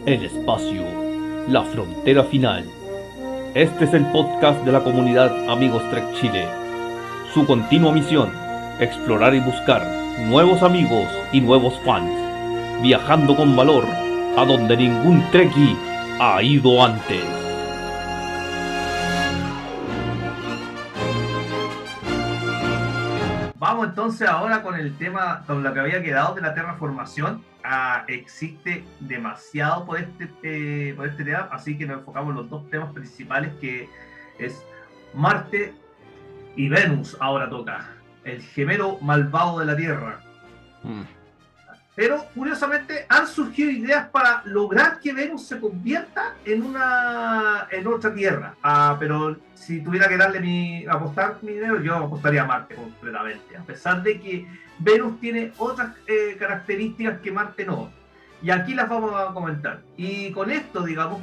El espacio, la frontera final. Este es el podcast de la comunidad Amigos Trek Chile. Su continua misión, explorar y buscar nuevos amigos y nuevos fans, viajando con valor a donde ningún Trekkie ha ido antes. Vamos entonces ahora con el tema, con lo que había quedado de la terraformación. Existe demasiado por este tema, así que nos enfocamos en los dos temas principales, que es Marte y Venus. Ahora toca el gemelo malvado de la Tierra. Pero curiosamente han surgido ideas para lograr que Venus se convierta en otra Tierra. Pero si tuviera que apostar mi dinero, yo apostaría a Marte completamente. A pesar de que Venus tiene otras características que Marte no. Y aquí las vamos a comentar. Y con esto, digamos,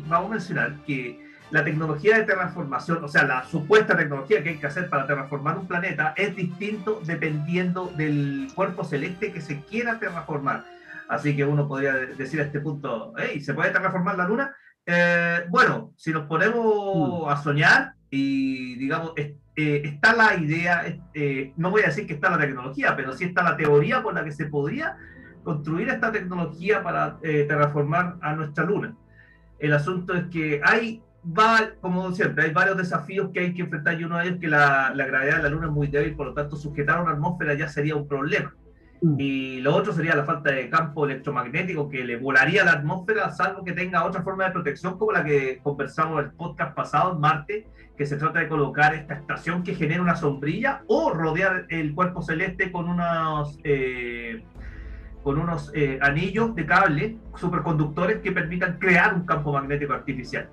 vamos a mencionar que la tecnología de terraformación, o sea, la supuesta tecnología que hay que hacer para terraformar un planeta, es distinto dependiendo del cuerpo celeste que se quiera terraformar. Así que uno podría decir a este punto, hey, ¿se puede terraformar la Luna? Bueno, si nos ponemos a soñar y, digamos, está la idea, no voy a decir que está la tecnología, pero sí está la teoría por la que se podría construir esta tecnología para terraformar a nuestra Luna. El asunto es que como siempre, hay varios desafíos que hay que enfrentar, y uno de ellos es que la gravedad de la Luna es muy débil, por lo tanto sujetar una atmósfera ya sería un problema. Y lo otro sería la falta de campo electromagnético que le volaría la atmósfera, salvo que tenga otra forma de protección, como la que conversamos en el podcast pasado en Marte, que se trata de colocar esta estación que genera una sombrilla o rodear el cuerpo celeste con unos anillos de cable superconductores que permitan crear un campo magnético artificial.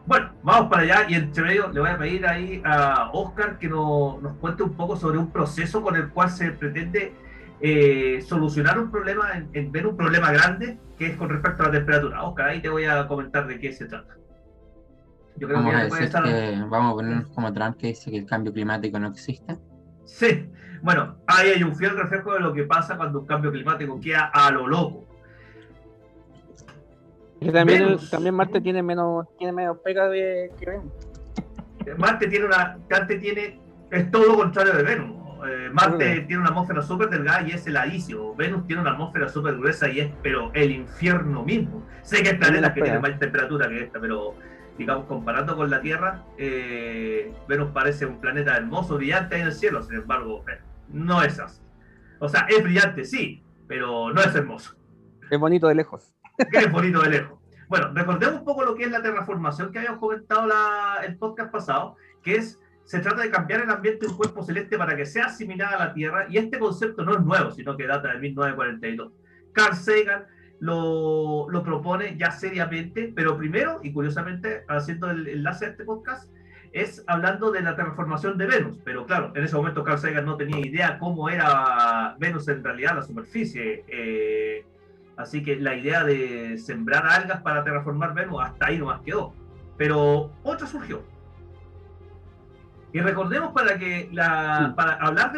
Bueno, vamos para allá, y entre medio le voy a pedir ahí a Oscar que nos cuente un poco sobre un proceso con el cual se pretende solucionar un problema, ver un problema grande, que es con respecto a la temperatura. Oscar, ahí te voy a comentar de qué se trata. Yo creo vamos a ponernos como Trump, que dice que el cambio climático no existe. Sí, bueno, ahí hay un fiel reflejo de lo que pasa cuando un cambio climático queda a lo loco. Y también Marte tiene menos pega que Venus. Marte es todo lo contrario de Venus. Marte tiene una atmósfera súper delgada y es heladísimo. Venus tiene una atmósfera súper gruesa y es, pero el infierno mismo. Sé que hay planetas que tienen más temperatura que esta, pero digamos, comparando con la Tierra, Venus parece un planeta hermoso, brillante en el cielo. Sin embargo, no es así. O sea, es brillante, sí, pero no es hermoso. Es bonito de lejos. Es bonito de lejos. Bueno, recordemos un poco lo que es la terraformación que habíamos comentado el podcast pasado, que se trata de cambiar el ambiente de un cuerpo celeste para que sea similar a la Tierra, y este concepto no es nuevo, sino que data de 1942. Carl Sagan lo propone ya seriamente, pero primero, y curiosamente, haciendo el enlace a este podcast, es hablando de la terraformación de Venus. Pero claro, en ese momento Carl Sagan no tenía idea cómo era Venus en realidad, la superficie. Así que la idea de sembrar algas para terraformar Venus hasta ahí nomás quedó. Pero otra surgió. Y recordemos, para hablar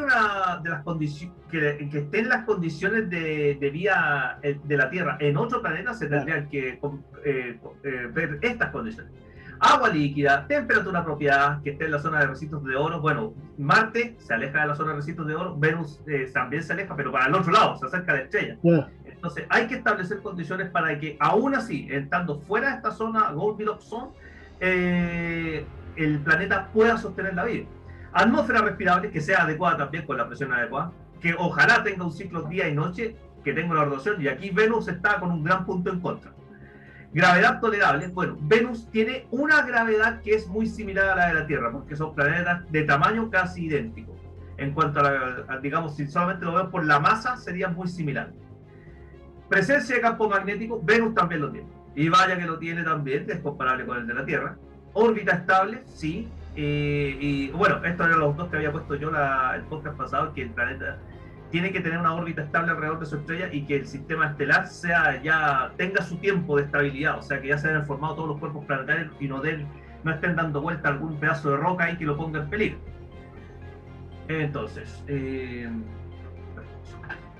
de las condiciones, que estén las condiciones de vida de la Tierra en otro planeta, se tendrían que ver estas condiciones. Agua líquida, temperatura apropiada, que esté en la zona de recitos de oro. Bueno, Marte se aleja de la zona de recitos de oro, Venus también se aleja, pero para el otro lado, se acerca a la estrella. Entonces hay que establecer condiciones para que, aún así, estando fuera de esta zona, Goldilocks Zone, el planeta pueda sostener la vida. Atmósfera respirable, que sea adecuada también, con la presión adecuada, que ojalá tenga un ciclo día y noche, que tenga una rotación, y aquí Venus está con un gran punto en contra. Gravedad tolerable. Bueno, Venus tiene una gravedad que es muy similar a la de la Tierra, porque son planetas de tamaño casi idéntico. En cuanto digamos, si solamente lo vemos por la masa, sería muy similar. Presencia de campo magnético, Venus también lo tiene. Y vaya que lo tiene también, es comparable con el de la Tierra. Órbita estable, sí. Y bueno, estos eran los dos que había puesto yo el podcast pasado, que el planeta tiene que tener una órbita estable alrededor de su estrella y que el sistema estelar tenga su tiempo de estabilidad, o sea, que ya se hayan formado todos los cuerpos planetarios y no estén dando vuelta algún pedazo de roca ahí que lo ponga en peligro. Entonces,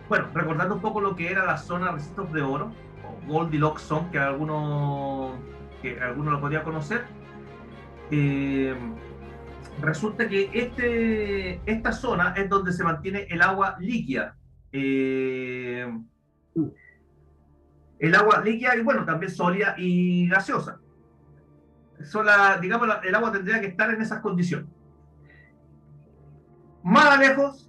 bueno, recordando un poco lo que era la zona de Recitos de Oro, o Goldilocks Zone, que algunos lo podía conocer. Resulta que esta zona es donde se mantiene el agua líquida. El agua líquida y bueno, también sólida y gaseosa. Digamos, el agua tendría que estar en esas condiciones. Más lejos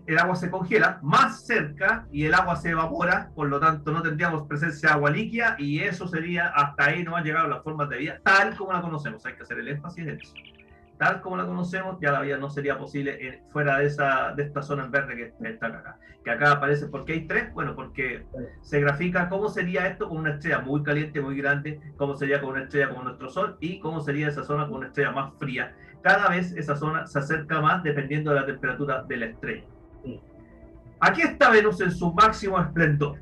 el agua se congela, más cerca y el agua se evapora, por lo tanto no tendríamos presencia de agua líquida y eso sería, hasta ahí no han llegado las formas de vida tal como la conocemos. Hay que hacer el énfasis en eso. Tal como la conocemos, ya la vida no sería posible fuera de esta zona en verde que está acá. Que acá aparece, ¿por qué hay 3? Bueno, porque se grafica cómo sería esto con una estrella muy caliente, muy grande, cómo sería con una estrella como nuestro Sol y cómo sería esa zona con una estrella más fría. Cada vez esa zona se acerca más dependiendo de la temperatura de la estrella. Aquí está Venus en su máximo esplendor.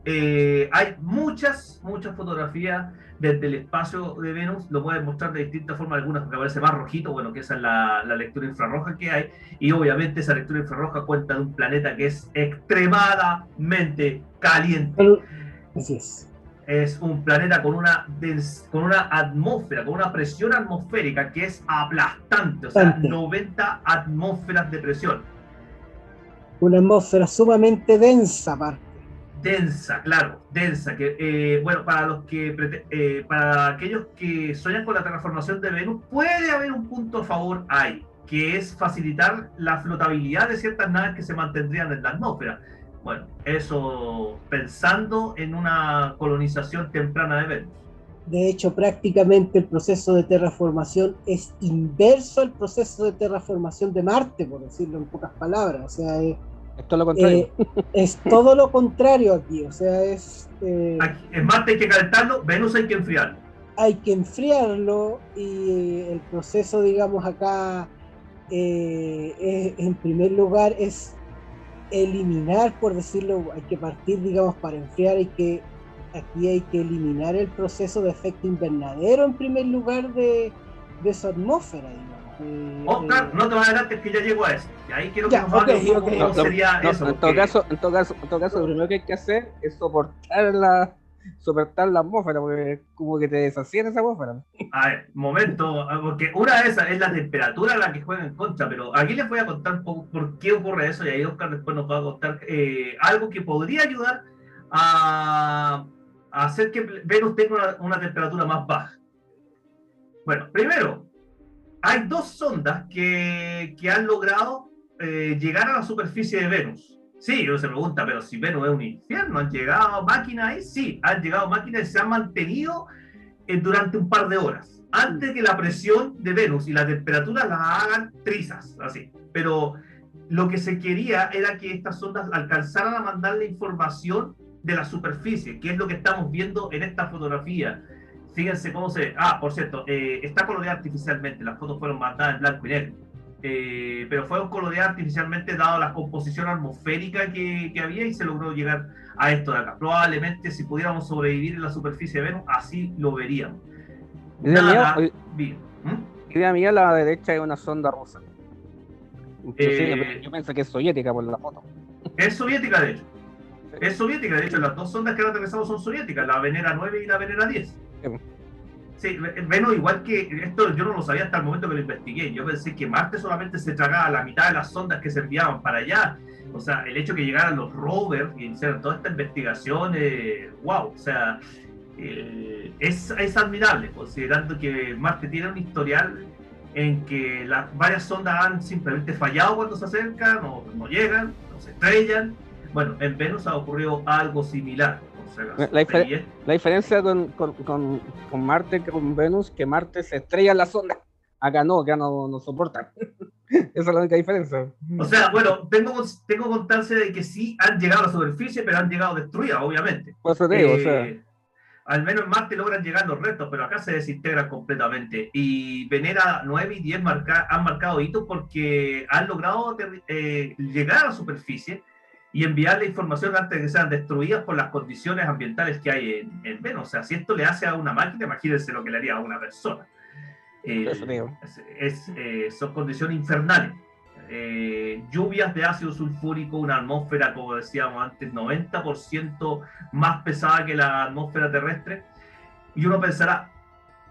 Hay muchas fotografías desde el espacio de Venus, lo pueden mostrar de distintas formas, algunas que aparece más rojito, bueno, que esa es la lectura infrarroja que hay, y obviamente esa lectura infrarroja cuenta de un planeta que es extremadamente caliente. Así es. Es un planeta con una atmósfera, con una presión atmosférica que es aplastante, o sea, 90 atmósferas de presión. Una atmósfera sumamente densa, aparte. Densa, claro, densa. Que, bueno, para aquellos que sueñan con la terraformación de Venus, puede haber un punto a favor ahí, que es facilitar la flotabilidad de ciertas naves que se mantendrían en la atmósfera. Bueno, eso pensando en una colonización temprana de Venus. De hecho, prácticamente el proceso de terraformación es inverso al proceso de terraformación de Marte, por decirlo en pocas palabras. O sea, es todo lo contrario. Es todo lo contrario aquí. O sea, en Marte hay que calentarlo, Venus hay que enfriarlo. Hay que enfriarlo y el proceso, digamos, acá, en primer lugar, es eliminar, por decirlo, hay que partir, digamos, para enfriar, aquí hay que eliminar el proceso de efecto invernadero en primer lugar de su atmósfera, digamos. Oscar, no te vas adelante, que ya llego a eso. Y ahí quiero que nos hable un poco cómo sería eso. En todo caso, lo primero que hay que hacer es soportar la atmósfera, porque como que te deshacían esa atmósfera. A ver, momento, porque una de esas es la temperatura la que juega en contra, pero aquí les voy a contar un poco por qué ocurre eso y ahí Oscar después nos va a contar algo que podría ayudar a hacer que Venus tenga una temperatura más baja. Bueno, primero, hay 2 sondas que han logrado llegar a la superficie de Venus. Sí, uno se pregunta, pero si Venus es un infierno, ¿han llegado máquinas ahí? Sí, han llegado máquinas y se han mantenido durante un par de horas, antes que la presión de Venus y la temperatura las hagan trizas, así. Pero lo que se quería era que estas sondas alcanzaran a mandarle información de la superficie, que es lo que estamos viendo en esta fotografía. Fíjense cómo se ve. Por cierto, está coloreada artificialmente, las fotos fueron mandadas en blanco y negro. Pero fueron coloreadas artificialmente dado la composición atmosférica que había y se logró llegar a esto de acá. Probablemente si pudiéramos sobrevivir en la superficie de Venus, así lo veríamos. Idea mía, la derecha es una sonda rusa. Yo pienso que es soviética por la foto. Es soviética, de hecho. Es soviética, de hecho, las 2 sondas que han aterrizado son soviéticas, la Venera 9 y la Venera 10. Sí, Venus, igual que esto, yo no lo sabía hasta el momento que lo investigué. Yo pensé que Marte solamente se tragaba la mitad de las sondas que se enviaban para allá. O sea, el hecho que llegaran los rovers y hicieran toda esta investigación, wow, o sea, es admirable, considerando que Marte tiene un historial en que varias sondas han simplemente fallado cuando se acercan, no llegan, no se estrellan. Bueno, en Venus ha ocurrido algo similar. La diferencia con Marte que con Venus, que Marte se estrella en la sonda. Acá no soporta. Esa es la única diferencia. O sea, bueno, tengo constancia de que sí han llegado a la superficie, pero han llegado destruidas, obviamente. Por eso te digo, o sea. Al menos en Marte logran llegar los restos, pero acá se desintegran completamente. Y Venera 9 y 10 han marcado hitos porque han logrado llegar a la superficie y enviar la información antes de que sean destruidas por las condiciones ambientales que hay en Venus. O sea, si esto le hace a una máquina, imagínense lo que le haría a una persona. Son condiciones infernales. lluvias de ácido sulfúrico, una atmósfera, como decíamos antes, 90% más pesada que la atmósfera terrestre. Y uno pensará,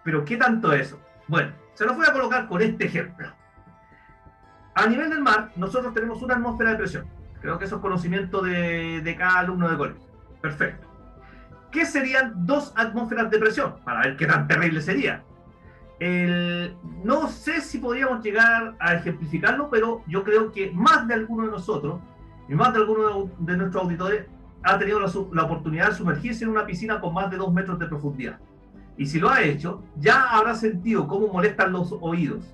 ¿pero qué tanto es eso? Bueno, se los voy a colocar con este ejemplo. A nivel del mar, nosotros tenemos una atmósfera de presión. Creo que eso es conocimiento de cada alumno de colegio. Perfecto. ¿Qué serían 2 atmósferas de presión? Para ver qué tan terrible sería. No sé si podríamos llegar a ejemplificarlo, pero yo creo que más de alguno de nosotros, y más de alguno de nuestros auditores, ha tenido la oportunidad de sumergirse en una piscina con más de 2 metros de profundidad. Y si lo ha hecho, ya habrá sentido cómo molestan los oídos.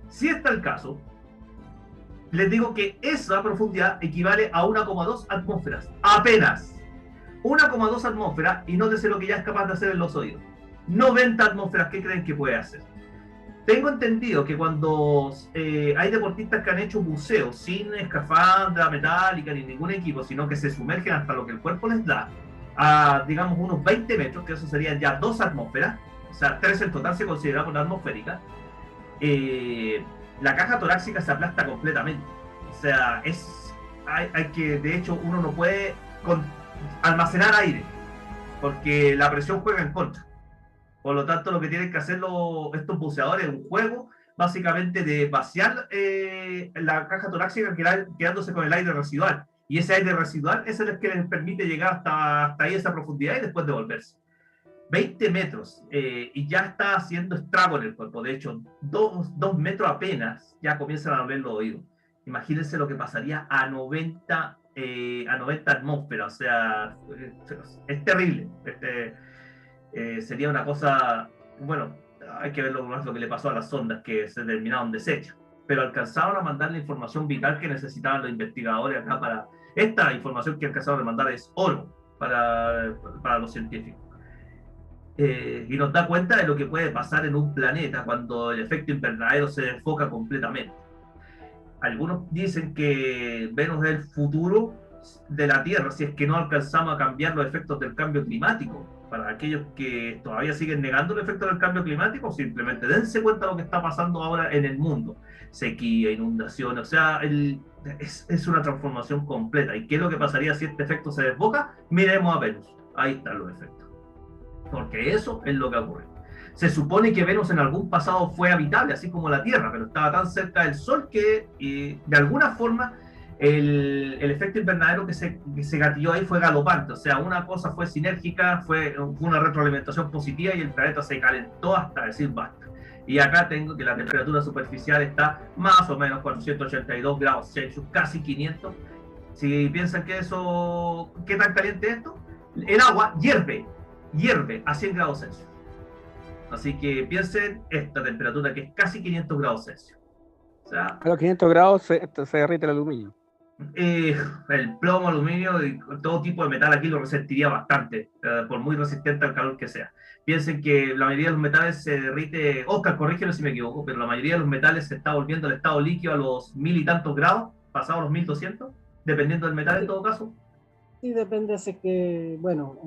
Si está el caso, les digo que esa profundidad equivale a 1,2 atmósferas. Apenas 1,2 atmósferas, y nótese lo que ya es capaz de hacer en los oídos. 90 atmósferas, ¿qué creen que puede hacer? Tengo entendido que cuando hay deportistas que han hecho buceo sin escafandra metálica ni ningún equipo, sino que se sumergen hasta lo que el cuerpo les da, a digamos unos 20 metros, que eso serían ya 2 atmósferas, o sea, 3 en total se considera por la atmosférica, la caja torácica se aplasta completamente. O sea, hay que, de hecho, uno no puede almacenar aire, porque la presión juega en contra. Por lo tanto, lo que tienen que hacer estos buceadores es un juego, básicamente, de vaciar la caja torácica quedándose con el aire residual. Y ese aire residual es el que les permite llegar hasta ahí, esa profundidad, y después devolverse. 20 metros, y ya está haciendo estrago en el cuerpo. De hecho, 2 metros apenas ya comienzan a doler los oídos. Imagínense lo que pasaría a 90 atmósferas. O sea, es terrible. Sería una cosa, bueno, hay que ver lo que le pasó a las sondas que se terminaron desechas, pero alcanzaron a mandar la información vital que necesitaban los investigadores acá para... Esta información que alcanzaron a mandar es oro para los científicos. Y nos da cuenta de lo que puede pasar en un planeta cuando el efecto invernadero se desfoca completamente. Algunos dicen que Venus es el futuro de la Tierra si es que no alcanzamos a cambiar los efectos del cambio climático. Para aquellos que todavía siguen negando el efecto del cambio climático, simplemente dense cuenta de lo que está pasando ahora en el mundo. Sequía, inundaciones, o sea, es una transformación completa. ¿Y qué es lo que pasaría si este efecto se desboca? Miremos a Venus. Ahí están los efectos. Porque eso es lo que ocurre. Se supone que Venus en algún pasado fue habitable, así como la Tierra, pero estaba tan cerca del Sol que de alguna forma el efecto invernadero que se gatilló ahí fue galopante. O sea, una cosa fue sinérgica, fue una retroalimentación positiva y el planeta se calentó hasta decir basta. Y acá tengo que la temperatura superficial está más o menos 482 grados Celsius, casi 500. Si piensan que eso, ¿qué tan caliente es esto? El agua hierve a 100 grados Celsius. Así que piensen esta temperatura que es casi 500 grados Celsius. O sea, a los 500 grados se derrite el aluminio. El plomo, aluminio y todo tipo de metal aquí lo resentiría bastante, por muy resistente al calor que sea. Piensen que la mayoría de los metales se derrite, Oscar, corrígeme si me equivoco, pero la mayoría de los metales se está volviendo al estado líquido a los 1000 y tantos grados, pasados los 1200, dependiendo del metal en todo caso. Sí, depende, así que, bueno,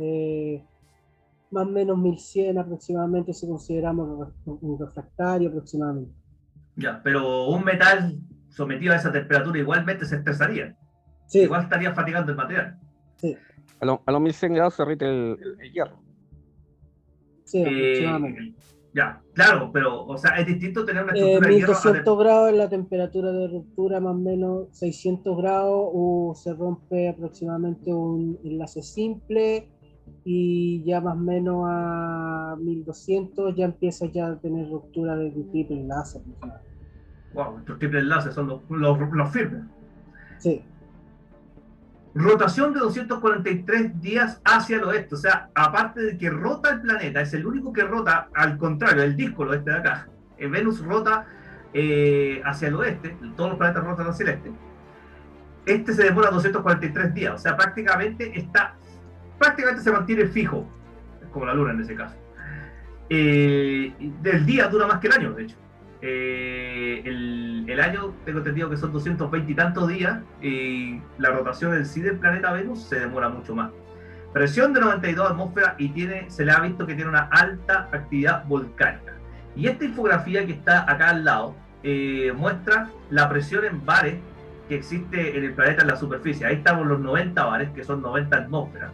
más o menos 1100 aproximadamente si consideramos un refractario aproximadamente. Ya, pero un metal sometido a esa temperatura igualmente se estresaría. Sí. Igual estaría fatigando el material. Sí. A los 1100 grados se derrite el hierro. Sí, aproximadamente. Ya, claro, pero, o sea, es distinto tener una estructura de hierro. 1200 grados es la temperatura de ruptura, más o menos 600 grados, o se rompe aproximadamente un enlace simple, y ya más o menos a 1200 ya empieza ya a tener ruptura de triple enlace. Wow, estos triple enlaces son los firmes. Sí. Rotación de 243 días hacia el oeste, o sea, aparte de que rota el planeta, es el único que rota, al contrario, el disco este de acá. Venus rota hacia el oeste, todos los planetas rotan hacia el este. Este se demora 243 días, o sea, prácticamente se mantiene fijo, como la luna en ese caso. El día dura más que el año, de hecho. El año, tengo entendido que son 220 y tantos días, y la rotación en sí del planeta Venus se demora mucho más. Presión de 92 atmósferas y se le ha visto que tiene una alta actividad volcánica. Y esta infografía que está acá al lado muestra la presión en bares que existe en el planeta en la superficie. Ahí estamos los 90 bares, que son 90 atmósferas.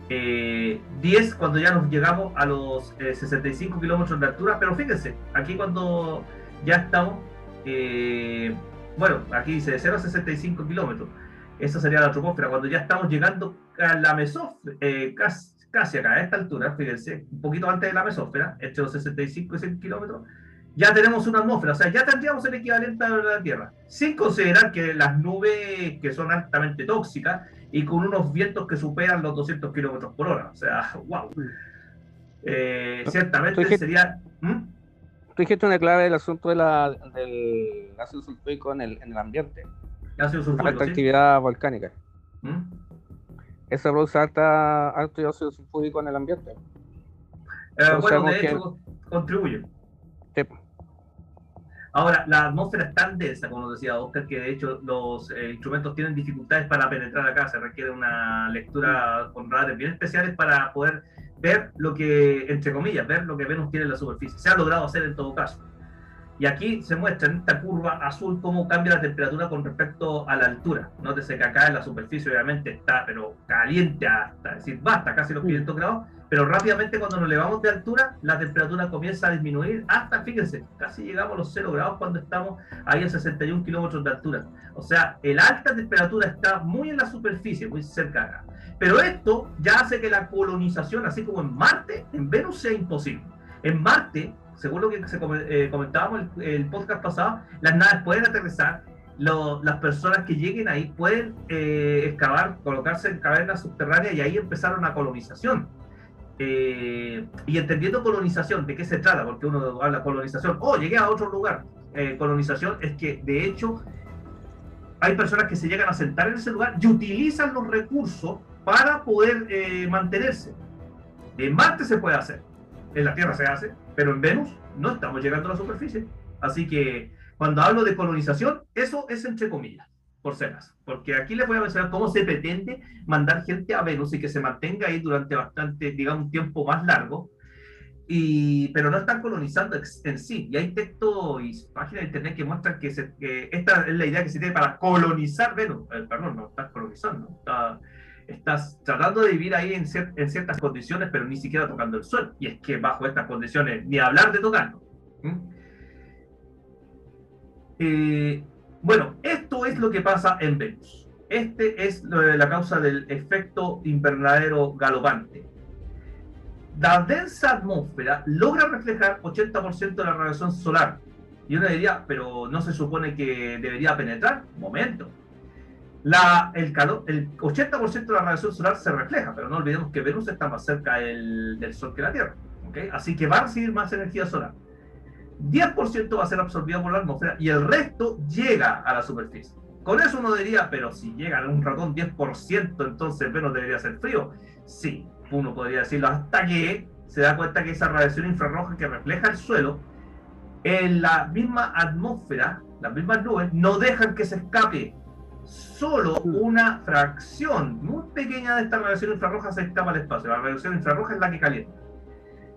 10 cuando ya nos llegamos a los 65 kilómetros de altura, pero fíjense, aquí cuando ya estamos, bueno, aquí dice de 0 a 65 kilómetros, esa sería la troposfera, cuando ya estamos llegando a la mesósfera, casi acá, a esta altura, fíjense, un poquito antes de la mesósfera, entre los 65 y 100 kilómetros, ya tenemos una atmósfera, o sea, ya tendríamos el equivalente a la Tierra, sin considerar que las nubes que son altamente tóxicas y con unos vientos que superan los 200 kilómetros por hora, o sea, wow. Ciertamente sería... Tú dijiste una clave del asunto del ácido sulfúrico en el ambiente. Ácido sulfúrico, alta actividad volcánica. ¿Mm? Eso produce alto ácido sulfúrico en el ambiente. Bueno, de hecho, contribuye. Sí. Ahora, la atmósfera es tan densa, como nos decía Oscar, que de hecho los instrumentos tienen dificultades para penetrar acá. Se requiere una lectura con radares bien especiales para poder ver lo que, entre comillas, ver lo que Venus tiene en la superficie. Se ha logrado hacer en todo caso. Y aquí se muestra en esta curva azul cómo cambia la temperatura con respecto a la altura. Nótese que acá en la superficie obviamente está, pero caliente hasta, es decir, basta casi los 500 grados, pero rápidamente cuando nos elevamos de altura, la temperatura comienza a disminuir hasta, fíjense, casi llegamos a los 0 grados cuando estamos ahí a 61 kilómetros de altura. O sea, la alta temperatura está muy en la superficie, muy cerca acá. Pero esto ya hace que la colonización, así como en Marte, en Venus sea imposible. En Marte, según lo que comentábamos el podcast pasado, las naves pueden aterrizar, las personas que lleguen ahí pueden excavar, colocarse en cavernas subterráneas y ahí empezar una colonización. Y entendiendo colonización, ¿de qué se trata? Porque uno habla de colonización, llegué a otro lugar. Colonización es que, de hecho, hay personas que se llegan a sentar en ese lugar y utilizan los recursos para poder mantenerse. En Marte se puede hacer, en la Tierra se hace, pero en Venus no estamos llegando a la superficie. Así que cuando hablo de colonización, eso es entre comillas, por si acaso. Porque aquí les voy a mencionar cómo se pretende mandar gente a Venus y que se mantenga ahí durante bastante, digamos, un tiempo más largo. Pero no están colonizando en sí. Y hay textos y páginas de internet que muestran que esta es la idea que se tiene para colonizar Venus. Perdón, no estás colonizando. Estás tratando de vivir ahí en ciertas condiciones, pero ni siquiera tocando el suelo. Y es que bajo estas condiciones, ni hablar de tocarlo. Bueno, esto es lo que pasa en Venus. Este es la causa del efecto invernadero galopante. La densa atmósfera logra reflejar 80% de la radiación solar. Y uno diría, pero ¿no se supone que debería penetrar? Momento. El 80% de la radiación solar se refleja, pero no olvidemos que Venus está más cerca del Sol que la Tierra, ¿okay? Así que va a recibir más energía solar. 10% va a ser absorbido por la atmósfera y el resto llega a la superficie. Con eso uno diría, pero si llega a un ratón 10%, entonces Venus debería ser frío. Sí, uno podría decirlo hasta que se da cuenta que esa radiación infrarroja que refleja el suelo, en la misma atmósfera, las mismas nubes, no dejan que se escape. Solo una fracción muy pequeña de esta radiación infrarroja se escapa al espacio. La radiación infrarroja es la que calienta.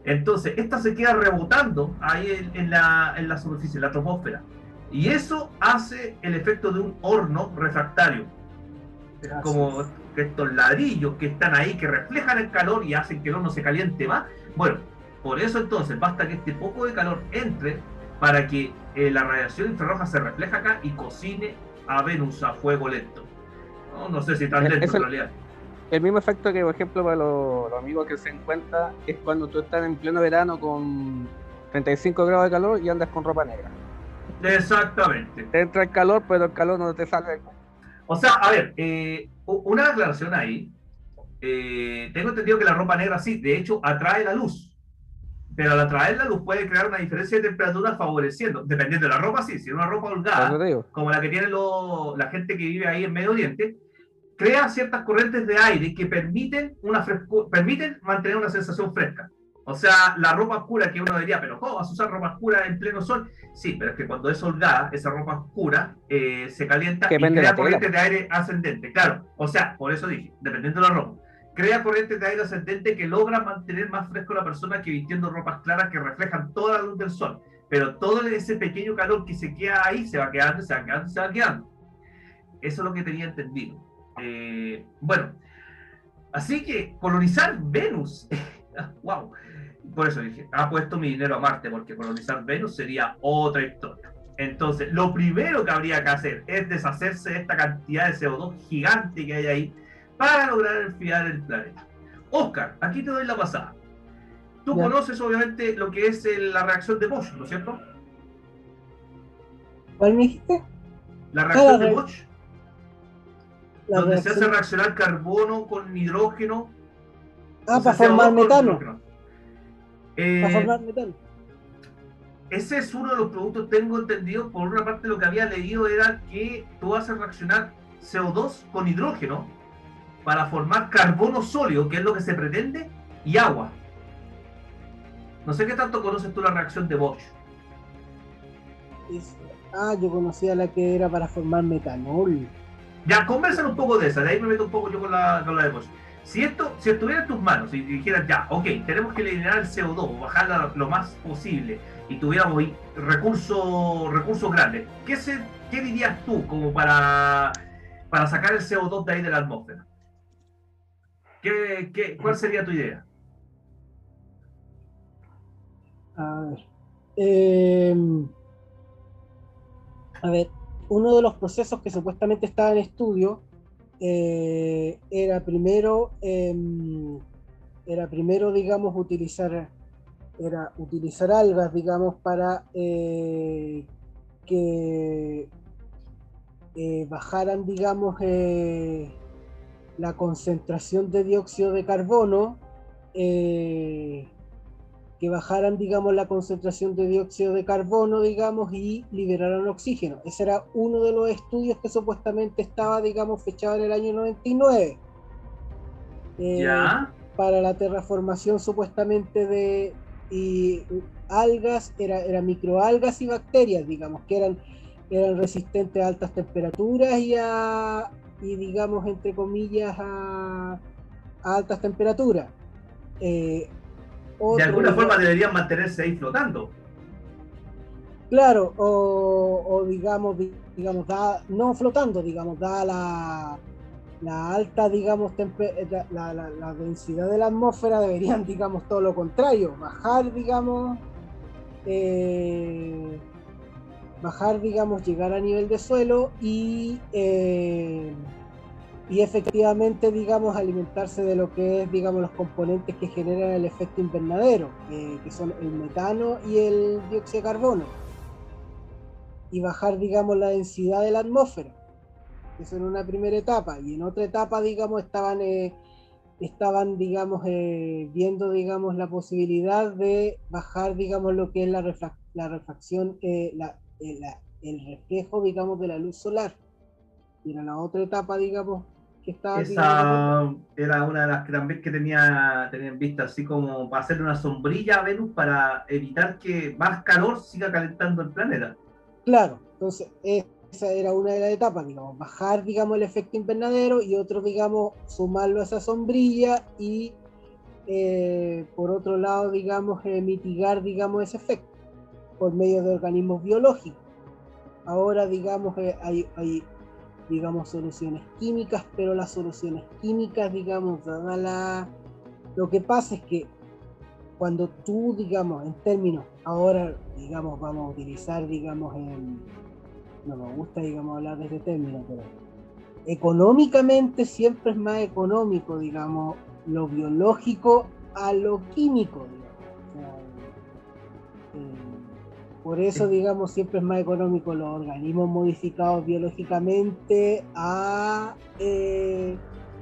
Entonces, esta se queda rebotando ahí en la superficie, en la troposfera. Y eso hace el efecto de un horno refractario. Gracias. Como estos ladrillos que están ahí, que reflejan el calor y hacen que el horno se caliente más. Bueno, por eso entonces basta que este poco de calor entre para que la radiación infrarroja se refleje acá y cocine a Venus a fuego lento. No sé si tan lento en realidad. El mismo efecto que, por ejemplo, para los amigos que se den cuenta, es cuando tú estás en pleno verano con 35 grados de calor y andas con ropa negra. Exactamente. Te entra el calor, pero el calor no te sale. O sea, a ver, una aclaración ahí. Tengo entendido que la ropa negra sí, de hecho, atrae la luz. Pero al atraer la luz puede crear una diferencia de temperatura favoreciendo, dependiendo de la ropa, sí. Si es una ropa holgada, como la que tiene la gente que vive ahí en Medio Oriente, crea ciertas corrientes de aire que permiten mantener una sensación fresca. O sea, la ropa oscura que uno diría, pero ¿cómo vas a usar ropa oscura en pleno sol? Sí, pero es que cuando es holgada, esa ropa oscura se calienta y crea corrientes de aire ascendente. Claro, o sea, por eso dije, dependiendo de la ropa. Crea corrientes de aire ascendente que logran mantener más fresco a la persona que vistiendo ropas claras que reflejan toda la luz del sol. pero todo ese pequeño calor que se queda ahí se va quedando, se va quedando, se va quedando. Eso es lo que tenía entendido. Bueno, así que colonizar Venus, wow, por eso dije, ha puesto mi dinero a Marte, porque colonizar Venus sería otra historia. Entonces, lo primero que habría que hacer es deshacerse de esta cantidad de CO2 gigante que hay ahí para lograr enfriar el planeta. Oscar, aquí te doy la pasada. Tú conoces obviamente lo que es la reacción de Bosch, ¿no es cierto? ¿Cuál me dijiste? La reacción de Bosch, donde se hace reaccionar carbono con hidrógeno. Para formar metano. Para formar metano. Ese es uno de los productos, tengo entendido, por una parte lo que había leído era que tú haces reaccionar CO2 con hidrógeno para formar carbono sólido, que es lo que se pretende, y agua. No sé qué tanto conoces tú la reacción de Bosch. Yo conocía la que era para formar metanol. Ya, conversan un poco de esa, de ahí me meto un poco yo con la de Bosch. Si estuviera en tus manos y dijeras, ya, ok, tenemos que eliminar el CO2, bajarla lo más posible, y tuviéramos recursos grandes, ¿qué dirías tú como para sacar el CO2 de ahí de la atmósfera? ¿Cuál sería tu idea? A ver, uno de los procesos que supuestamente estaba en estudio era primero, digamos, utilizar algas, digamos, para que bajaran, digamos, la concentración de dióxido de carbono, digamos, y liberaran oxígeno. Ese era uno de los estudios que supuestamente estaba, digamos, fechado en el año 99. Para la terraformación supuestamente de algas, era microalgas y bacterias, digamos, que eran resistentes a altas temperaturas y digamos, entre comillas, a altas temperaturas. De alguna forma deberían mantenerse ahí flotando. Claro, o digamos, no flotando, digamos, dada la alta, digamos, la densidad de la atmósfera, deberían, digamos, todo lo contrario, bajar, digamos, llegar a nivel de suelo y efectivamente, digamos, alimentarse de lo que es, digamos, los componentes que generan el efecto invernadero, que son el metano y el dióxido de carbono, y bajar, digamos, la densidad de la atmósfera. Eso en una primera etapa, y en otra etapa, digamos, estaban digamos, viendo, digamos, la posibilidad de bajar, digamos, lo que es la refracción, el reflejo, digamos, de la luz solar. Y era la otra etapa, digamos, que estaba... Esa era una de las que también que tenían vista, así como para hacerle una sombrilla a Venus para evitar que más calor siga calentando el planeta. Claro, entonces esa era una de las etapas, digamos, bajar, digamos, el efecto invernadero, y otro, digamos, sumarlo a esa sombrilla y por otro lado, digamos, mitigar, digamos, ese efecto por medio de organismos biológicos. Ahora, digamos, hay digamos, soluciones químicas, pero las soluciones químicas, digamos, lo que pasa es que cuando tú, digamos, en términos, ahora, digamos, vamos a utilizar, digamos, no me gusta, digamos, hablar de este término, pero económicamente siempre es más económico, digamos, lo biológico a lo químico, digamos. O sea, por eso, digamos, siempre es más económico los organismos modificados biológicamente a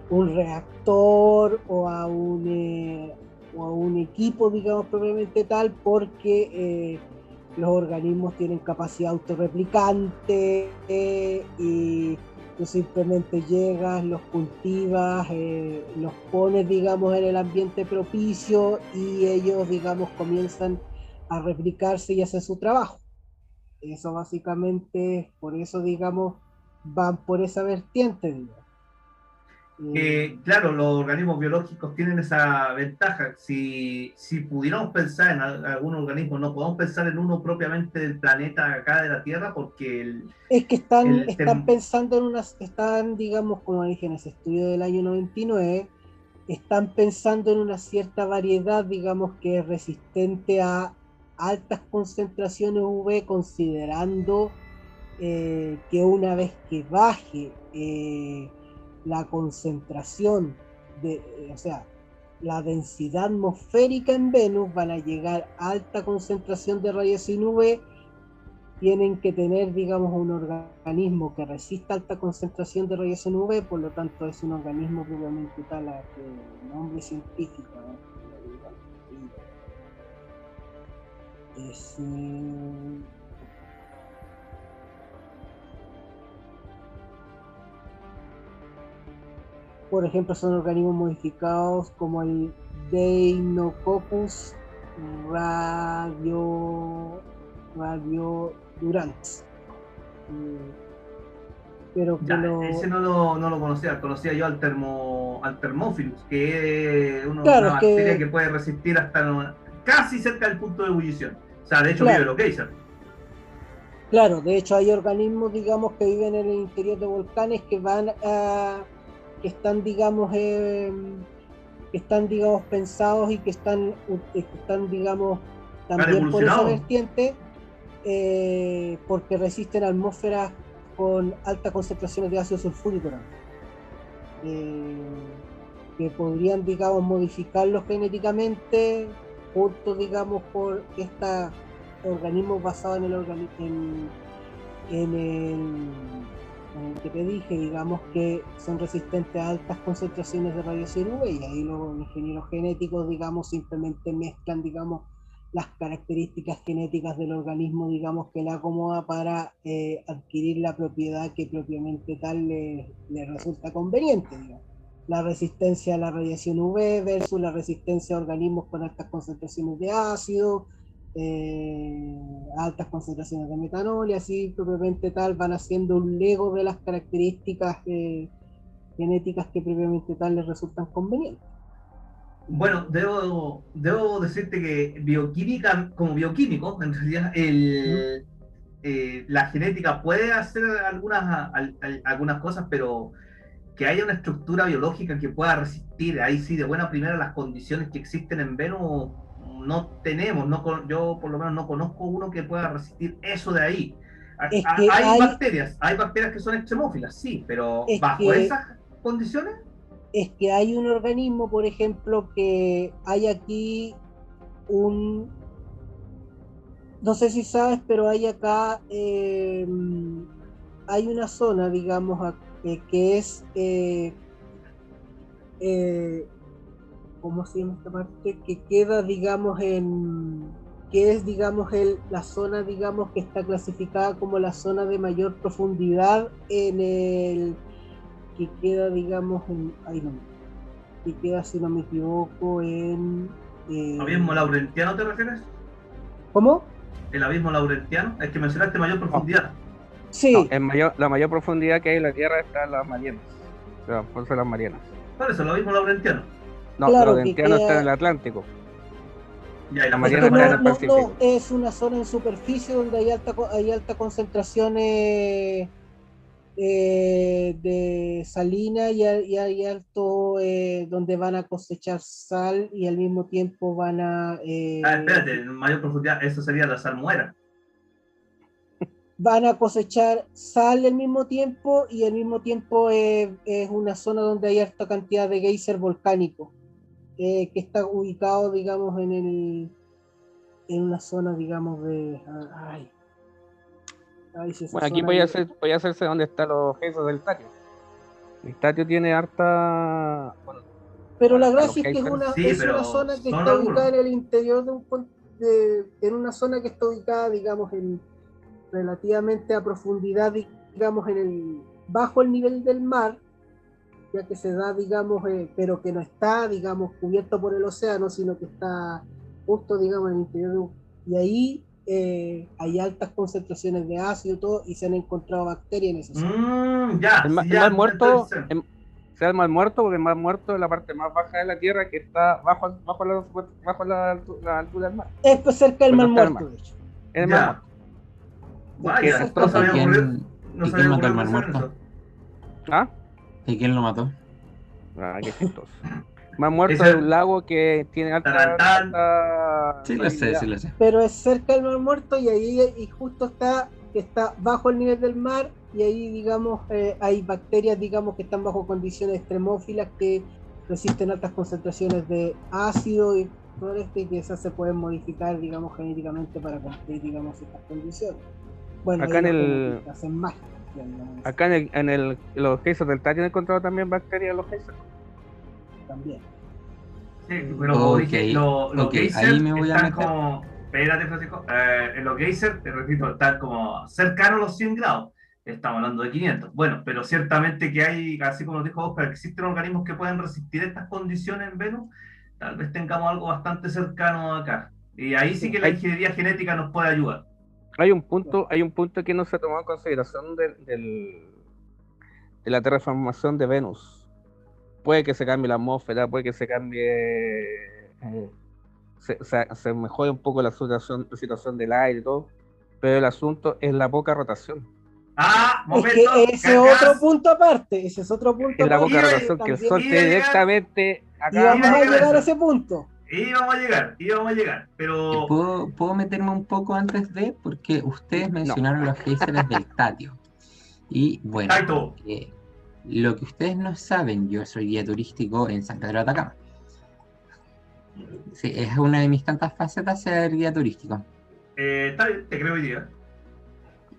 un reactor o a un equipo, digamos, propiamente tal, porque los organismos tienen capacidad autorreplicante y tú simplemente llegas, los cultivas, los pones, digamos, en el ambiente propicio y ellos, digamos, comienzan a replicarse y hacer su trabajo. Eso básicamente, por eso, digamos, van por esa vertiente, digamos. Claro, los organismos biológicos tienen esa ventaja. Si pudiéramos pensar en algún organismo, no podemos pensar en uno propiamente del planeta acá de la Tierra, porque es que están pensando en están, digamos, como dije en ese estudio del año 99, están pensando en una cierta variedad, digamos, que es resistente a altas concentraciones UV, considerando que una vez que baje la concentración o sea, la densidad atmosférica en Venus, van a llegar a alta concentración de radiación UV, tienen que tener, digamos, un organismo que resista alta concentración de radiación UV, por lo tanto es un organismo propiamente tal a que nombre científico, es por ejemplo, son organismos modificados como el Deinococcus radiodurans. Pero que ese no lo conocía yo al Thermophilus, que es una bacteria que puede resistir hasta casi cerca del punto de ebullición. O sea, de hecho vive lo que dice. Claro, de hecho hay organismos, digamos, que viven en el interior de volcanes que están, digamos, pensados y que están digamos, también por esa vertiente, porque resisten atmósferas con altas concentraciones de ácido sulfúrico, que podrían, digamos, modificarlos genéticamente, junto, digamos, por estos organismos basados en el que te dije, digamos, que son resistentes a altas concentraciones de radiación UV, y ahí los ingenieros genéticos, digamos, simplemente mezclan, digamos, las características genéticas del organismo, digamos, que le acomoda para adquirir la propiedad que propiamente tal le resulta conveniente, digamos. La resistencia a la radiación UV versus la resistencia a organismos con altas concentraciones de ácido, altas concentraciones de metanol, y así propiamente tal van haciendo un lego de las características genéticas que propiamente tal les resultan convenientes. Bueno, debo decirte que como bioquímico, en realidad la genética puede hacer algunas cosas, pero que haya una estructura biológica que pueda resistir, ahí sí, de buena primera, las condiciones que existen en Venus, no tenemos, yo por lo menos no conozco uno que pueda resistir eso de ahí. Hay bacterias que son extremófilas, sí, pero bajo esas condiciones. Es que hay un organismo, por ejemplo, que hay aquí no sé si sabes, pero hay acá, hay una zona, digamos, que es, ¿cómo se llama esta parte? Que queda, digamos, que es, digamos, la zona, digamos, que está clasificada como la zona de mayor profundidad que queda, digamos, que queda, si no me equivoco, en... ¿Abismo Laurentiano te refieres? ¿Cómo? ¿El abismo Laurentiano? Es que mencionaste mayor profundidad. Sí. No, la mayor profundidad que hay en la Tierra está en las Marianas. Por eso las Marianas. ¿Cuál es el abismo Laurentiano? No, claro, Laurentiano está en el Atlántico. Ya, y la Mariana está en el Pacífico. No, es una zona en superficie donde hay alta concentraciones de salina y hay alto donde van a cosechar sal y al mismo tiempo van a... espérate, mayor profundidad, eso sería la salmuera. Van a cosechar sal al mismo tiempo y al mismo tiempo es una zona donde hay alta cantidad de geyser volcánico, que está ubicado, digamos, en una zona, digamos, de... Bueno, aquí podía hacerse donde están los geysers del Tatio. El Tatio tiene harta... Bueno, pero la gracia es que es una zona que está ubicada en el interior en una zona que está ubicada, digamos, relativamente a profundidad, digamos, bajo el nivel del mar, ya que se da, digamos, pero que no está, digamos, cubierto por el océano, sino que está justo, digamos, en el interior y ahí hay altas concentraciones de ácido y todo, y se han encontrado bacterias en esa zona. El mar muerto, sea el Mar Muerto, porque el Mar Muerto es la parte más baja de la Tierra que está bajo la altura del mar. Es pues cerca del Mar Muerto, de hecho. El Mar Muerto. Vaya, no se había ocurrido. ¿Y quién mató al Mar Muerto? ¿Ah? ¿Y quién lo mató? Ah, qué chistoso. Mar Muerto es un lago que tiene alta sí lo sé. Pero es cerca del Mar Muerto y ahí justo está bajo el nivel del mar y ahí, digamos, hay bacterias, digamos, que están bajo condiciones extremófilas que resisten altas concentraciones de ácido y todo esto, y que esas se pueden modificar, digamos, genéticamente para cumplir, digamos, estas condiciones. Bueno, acá hacen más. Acá los geysers del Tatio han encontrado también bacterias en los geysers. También. Sí, pero como dije, los geysers están como... Espérate, Francisco. Los geysers, te repito, están como cercanos a los 100 grados. Estamos hablando de 500. Bueno, pero ciertamente que hay, así como lo dijo Oscar, existen organismos que pueden resistir estas condiciones en Venus. Tal vez tengamos algo bastante cercano acá. Y ahí sí que la ingeniería genética nos puede ayudar. Hay un punto que no se ha tomado en consideración de la terraformación de Venus. Puede que se cambie la atmósfera, puede que se cambie, se mejore un poco la situación del aire y todo, pero el asunto es la poca rotación. Momento. Es que ese es otro punto aparte. Ese es otro punto. Es la poca rotación, que el sol esté directamente acá. Y vamos a llegar a ese punto. Íbamos a llegar, pero... ¿Puedo meterme un poco antes de? Porque ustedes mencionaron los geysers del Tatio. Y bueno, lo que ustedes no saben, yo soy guía turístico en San Pedro de Atacama. Sí, es una de mis tantas facetas ser guía turístico. Está bien, te creo hoy día.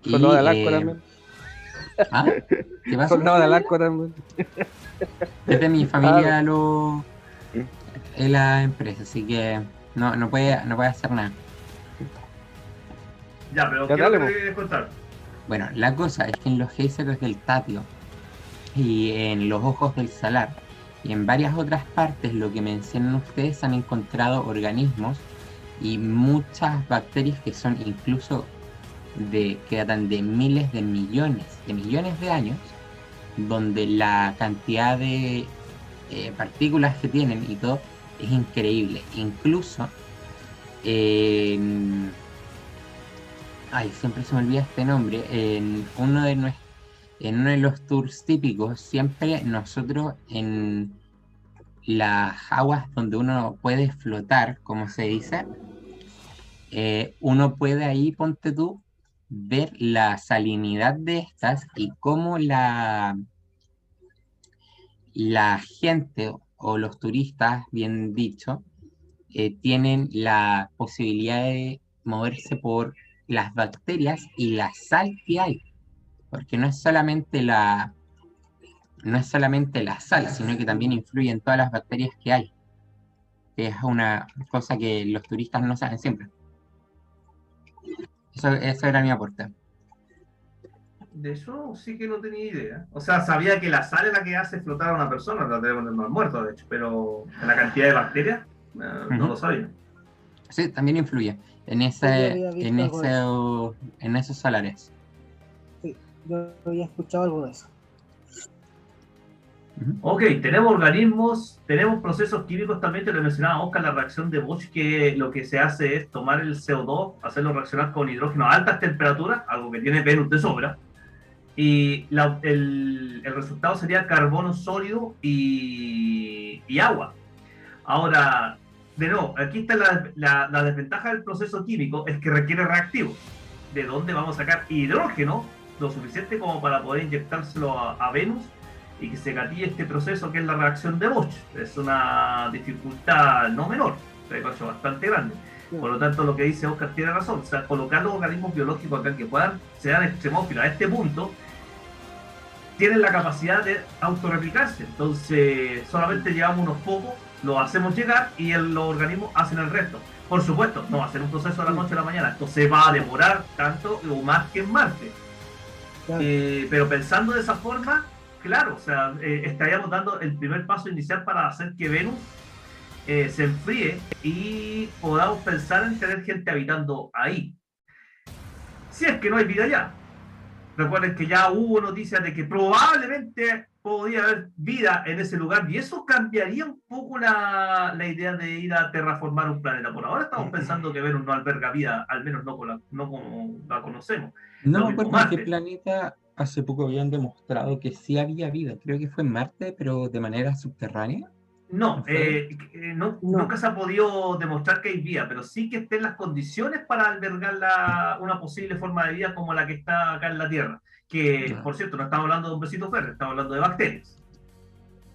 Soldado de Alarco también. ¿Ah? ¿Qué pasa? Soldado de Alarco también. Desde mi familia es la empresa, así que no puede hacer nada. Ya, pero ¿qué le quieres contar? Bueno, la cosa es que en los geysers del Tatio y en los ojos del Salar y en varias otras partes, lo que mencionan ustedes, han encontrado organismos y muchas bacterias que son incluso que datan de miles de millones de años, donde la cantidad de partículas que tienen y todo es increíble. Incluso siempre se me olvida este nombre. En uno de los tours típicos, siempre nosotros en las aguas donde uno puede flotar, como se dice, uno puede ahí, ponte tú, ver la salinidad de estas y cómo la gente o los turistas, bien dicho, tienen la posibilidad de moverse por las bacterias y la sal que hay, porque no es solamente la sal, sino que también influye en todas las bacterias que hay, que es una cosa que los turistas no saben siempre. Eso era mi aporte. De eso sí que no tenía idea. O sea, sabía que la sal es la que hace flotar a una persona, la tenemos en el Mar Muerto, de hecho, pero la cantidad de bacterias no lo sabía. Sí, también influye en esos salares. Sí, yo había escuchado algo de eso. Ok, tenemos organismos, tenemos procesos químicos también, te lo mencionaba Oscar, la reacción de Bosch, que lo que se hace es tomar el CO2, hacerlo reaccionar con hidrógeno a altas temperaturas, algo que tiene Venus de sobra, y el resultado sería carbono sólido y agua. Ahora, de nuevo, aquí está la desventaja del proceso químico, es que requiere reactivos. ¿De dónde vamos a sacar hidrógeno? Lo suficiente como para poder inyectárselo a Venus y que se gatille este proceso que es la reacción de Bosch. Es una dificultad no menor, es bastante grande. Por lo tanto, lo que dice Oscar tiene razón. O sea, colocar los organismos biológicos acá que puedan ser extremófilos a este punto, tienen la capacidad de autorreplicarse. Entonces, solamente llevamos unos pocos, los hacemos llegar y los organismos hacen el resto. Por supuesto, no va a ser un proceso de la noche a la mañana. Esto se va a demorar tanto o más que en Marte. Claro. Pero pensando de esa forma, claro, o sea, estaríamos dando el primer paso inicial para hacer que Venus se enfríe y podamos pensar en tener gente habitando ahí. Si es que no hay vida allá. Recuerden que ya hubo noticias de que probablemente podía haber vida en ese lugar y eso cambiaría un poco la idea de ir a terraformar un planeta. Por ahora estamos pensando que Venus no alberga vida, al menos no como la conocemos. No Lo me mismo acuerdo en qué Marte. planeta hace poco habían demostrado que sí había vida. Creo que fue en Marte, pero de manera subterránea. No, ¿No fue? No. nunca se ha podido demostrar que hay vida, pero sí que estén las condiciones para albergar una posible forma de vida como la que está acá en la Tierra. Que, Ah. por cierto, no estamos hablando de hombrecitos verdes, estamos hablando de bacterias.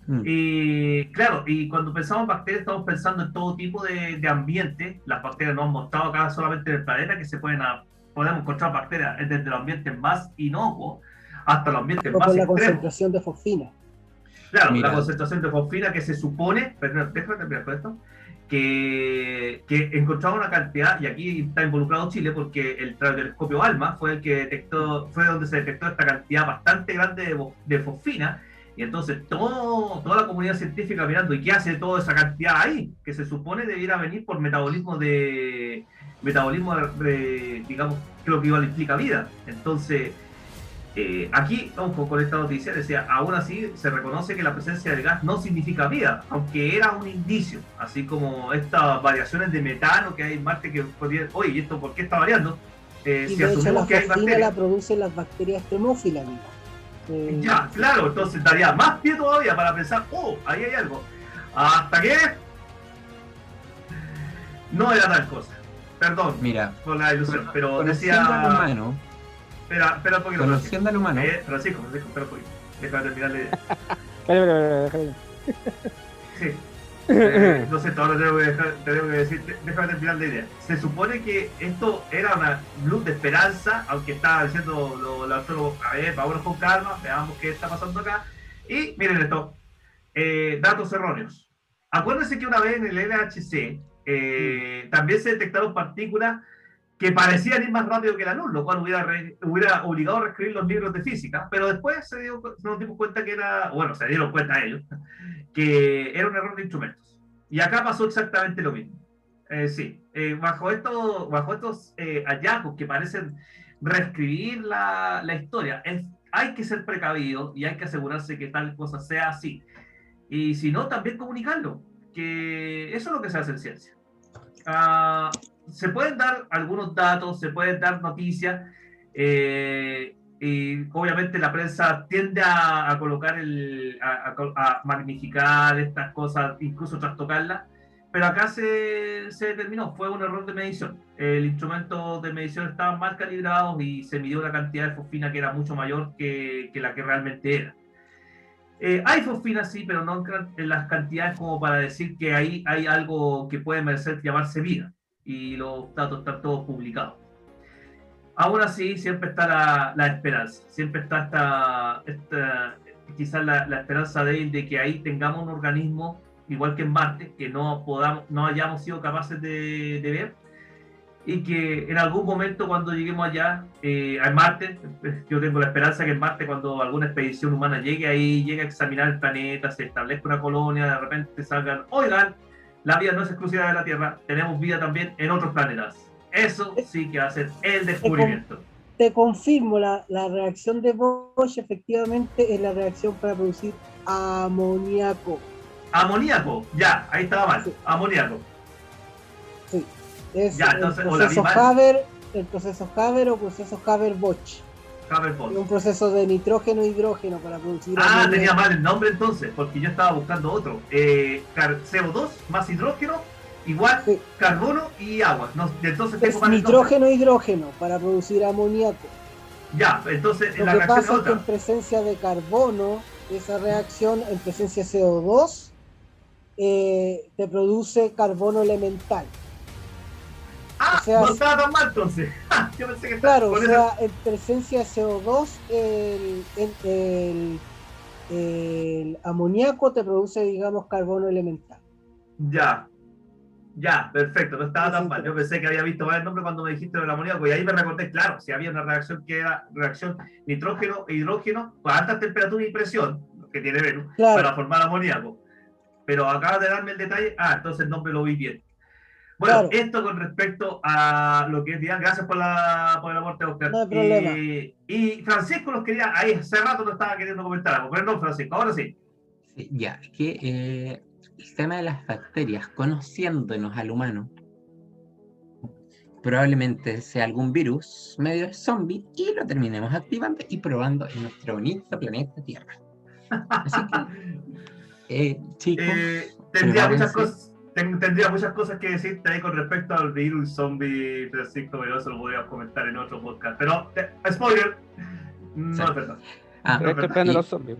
Mm. Y claro, y cuando pensamos en bacterias, estamos pensando en todo tipo de ambiente. Las bacterias nos han mostrado acá solamente en el planeta que podemos encontrar bacterias desde los ambientes más inocuos hasta los ambientes O más por la extremos. concentración de fosfina. Claro, Mira. la concentración de fosfina que se supone, perdón, déjame terminar con esto, que encontraba una cantidad, y aquí está involucrado Chile, porque el telescopio ALMA fue el que detectó, fue donde se detectó esta cantidad bastante grande de fosfina, y entonces toda la comunidad científica mirando, ¿y qué hace toda esa cantidad ahí? Que se supone debiera venir por metabolismo digamos, creo que igual implica vida. Entonces, aquí, ojo, con esta noticia, decía, aún así se reconoce que la presencia del gas no significa vida, aunque era un indicio, así como estas variaciones de metano que hay en Marte que podrían, oye, ¿y esto por qué está variando? Y Si de hecho la asumimos que hay fosfina la bacterias, producen las bacterias termófilas, mira. ya, claro, entonces daría más pie todavía para pensar, oh, ahí hay algo. Hasta que no era tal cosa. Perdón Mira, por la ilusión, pero conociendo decía... al humano, Espera un poquito. conociendo al humano, Francisco, espera un poquito. Déjame terminar la idea. Espera. Sí. No sé, ahora tengo que decir, déjame terminar la idea. Se supone que esto era una luz de esperanza, aunque estaba diciendo los astrólogos, a ver, vámonos con calma, veamos qué está pasando acá. Y miren esto, datos erróneos. Acuérdense que una vez en el LHC también se detectaron partículas que parecían ir más rápido que la luz, lo cual hubiera obligado a reescribir los libros de física, pero después nos dimos cuenta que era, bueno, se dieron cuenta ellos, que era un error de instrumentos. Y acá pasó exactamente lo mismo. Sí, bajo estos hallazgos que parecen reescribir la historia, hay que ser precavido y hay que asegurarse que tal cosa sea así. Y si no, también comunicarlo, que eso es lo que se hace en ciencia. Se pueden dar algunos datos, se pueden dar noticias, y obviamente la prensa tiende a colocar, a magnificar estas cosas, incluso trastocarlas, pero acá se determinó, fue un error de medición. El instrumento de medición estaba mal calibrado y se midió una cantidad de fosfina que era mucho mayor que la que realmente era. Hay fosfina, sí, pero no en las cantidades como para decir que ahí hay algo que puede merecer llamarse vida. Y los datos están todos publicados. Aún así, siempre está la esperanza. Siempre está quizás la esperanza de que ahí tengamos un organismo, igual que en Marte, que no hayamos sido capaces de ver. Y que en algún momento cuando lleguemos allá, a Marte, yo tengo la esperanza que en Marte cuando alguna expedición humana llegue ahí, llegue a examinar el planeta, se establezca una colonia, de repente salgan, oigan, la vida no es exclusiva de la Tierra, tenemos vida también en otros planetas. Eso sí que va a ser el descubrimiento. Te confirmo, la reacción de Bosch efectivamente es la reacción para producir amoníaco. Amoníaco, ya, ahí estaba mal, Sí. Amoníaco. Sí. Es Ya, entonces, el proceso Haber o proceso Haber-Bosch. Es un proceso de nitrógeno e hidrógeno para producir amoníaco. Tenía mal el nombre entonces, porque yo estaba buscando otro. CO2 más hidrógeno igual Sí. carbono y agua. No, entonces tengo Es mal el nitrógeno e hidrógeno para producir amoníaco. nombre. Ya, entonces Lo la que reacción es pasa es que en otra. presencia de carbono, esa reacción en presencia de CO2 te produce carbono elemental. o sea, No estaba tan mal entonces. Yo pensé que Claro, con o eso- sea, en presencia de CO2, el amoníaco te produce, digamos, carbono elemental. Ya, perfecto, no estaba tan Sí, mal. sí. Yo pensé que había visto mal el nombre cuando me dijiste del amoníaco y ahí me recordé, claro, si había una reacción que era reacción nitrógeno e hidrógeno a alta temperatura y presión, que tiene Venus, Claro. para formar amoníaco. Pero acabas de darme el detalle, entonces el nombre lo vi bien. Bueno, Claro. esto con respecto a lo que es Diana, gracias por el aporte, Oscar. No hay problema. Y Francisco nos quería, ahí hace rato nos estaba queriendo comentar algo, pero no, Francisco, ahora sí. Sí, ya, es que el tema de las bacterias, conociéndonos al humano, probablemente sea algún virus medio zombie y lo terminemos activando y probando en nuestro bonito planeta Tierra. Así que, chicos, Tendría muchas cosas que decirte ahí con respecto al virus zombie, Francisco, pero eso lo podríamos comentar en otro podcast. Pero, spoiler, no Sí. es verdad. Pero esto depende de los zombies.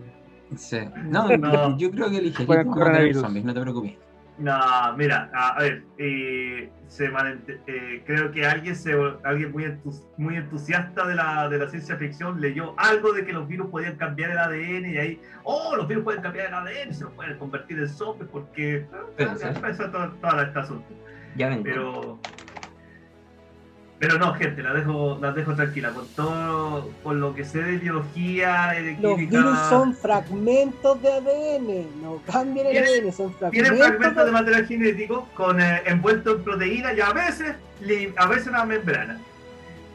Sí. No, No. yo creo que elegiría Fuera cómo matar a los coronavirus. zombies, no te preocupes. No, mira, a ver, creo que alguien muy entusiasta de la ciencia ficción leyó algo de que los virus podían cambiar el ADN y ahí, los virus pueden cambiar el ADN, se los pueden convertir en zombies porque eso toda esta asunto. Ya vengo. Pero no, gente, las dejo tranquila, con lo que sé de biología, de Los química. virus son fragmentos de ADN, no cambian el ADN, son Tienen fragmentos. fragmentos de material genético envuelto en proteína y a veces una membrana.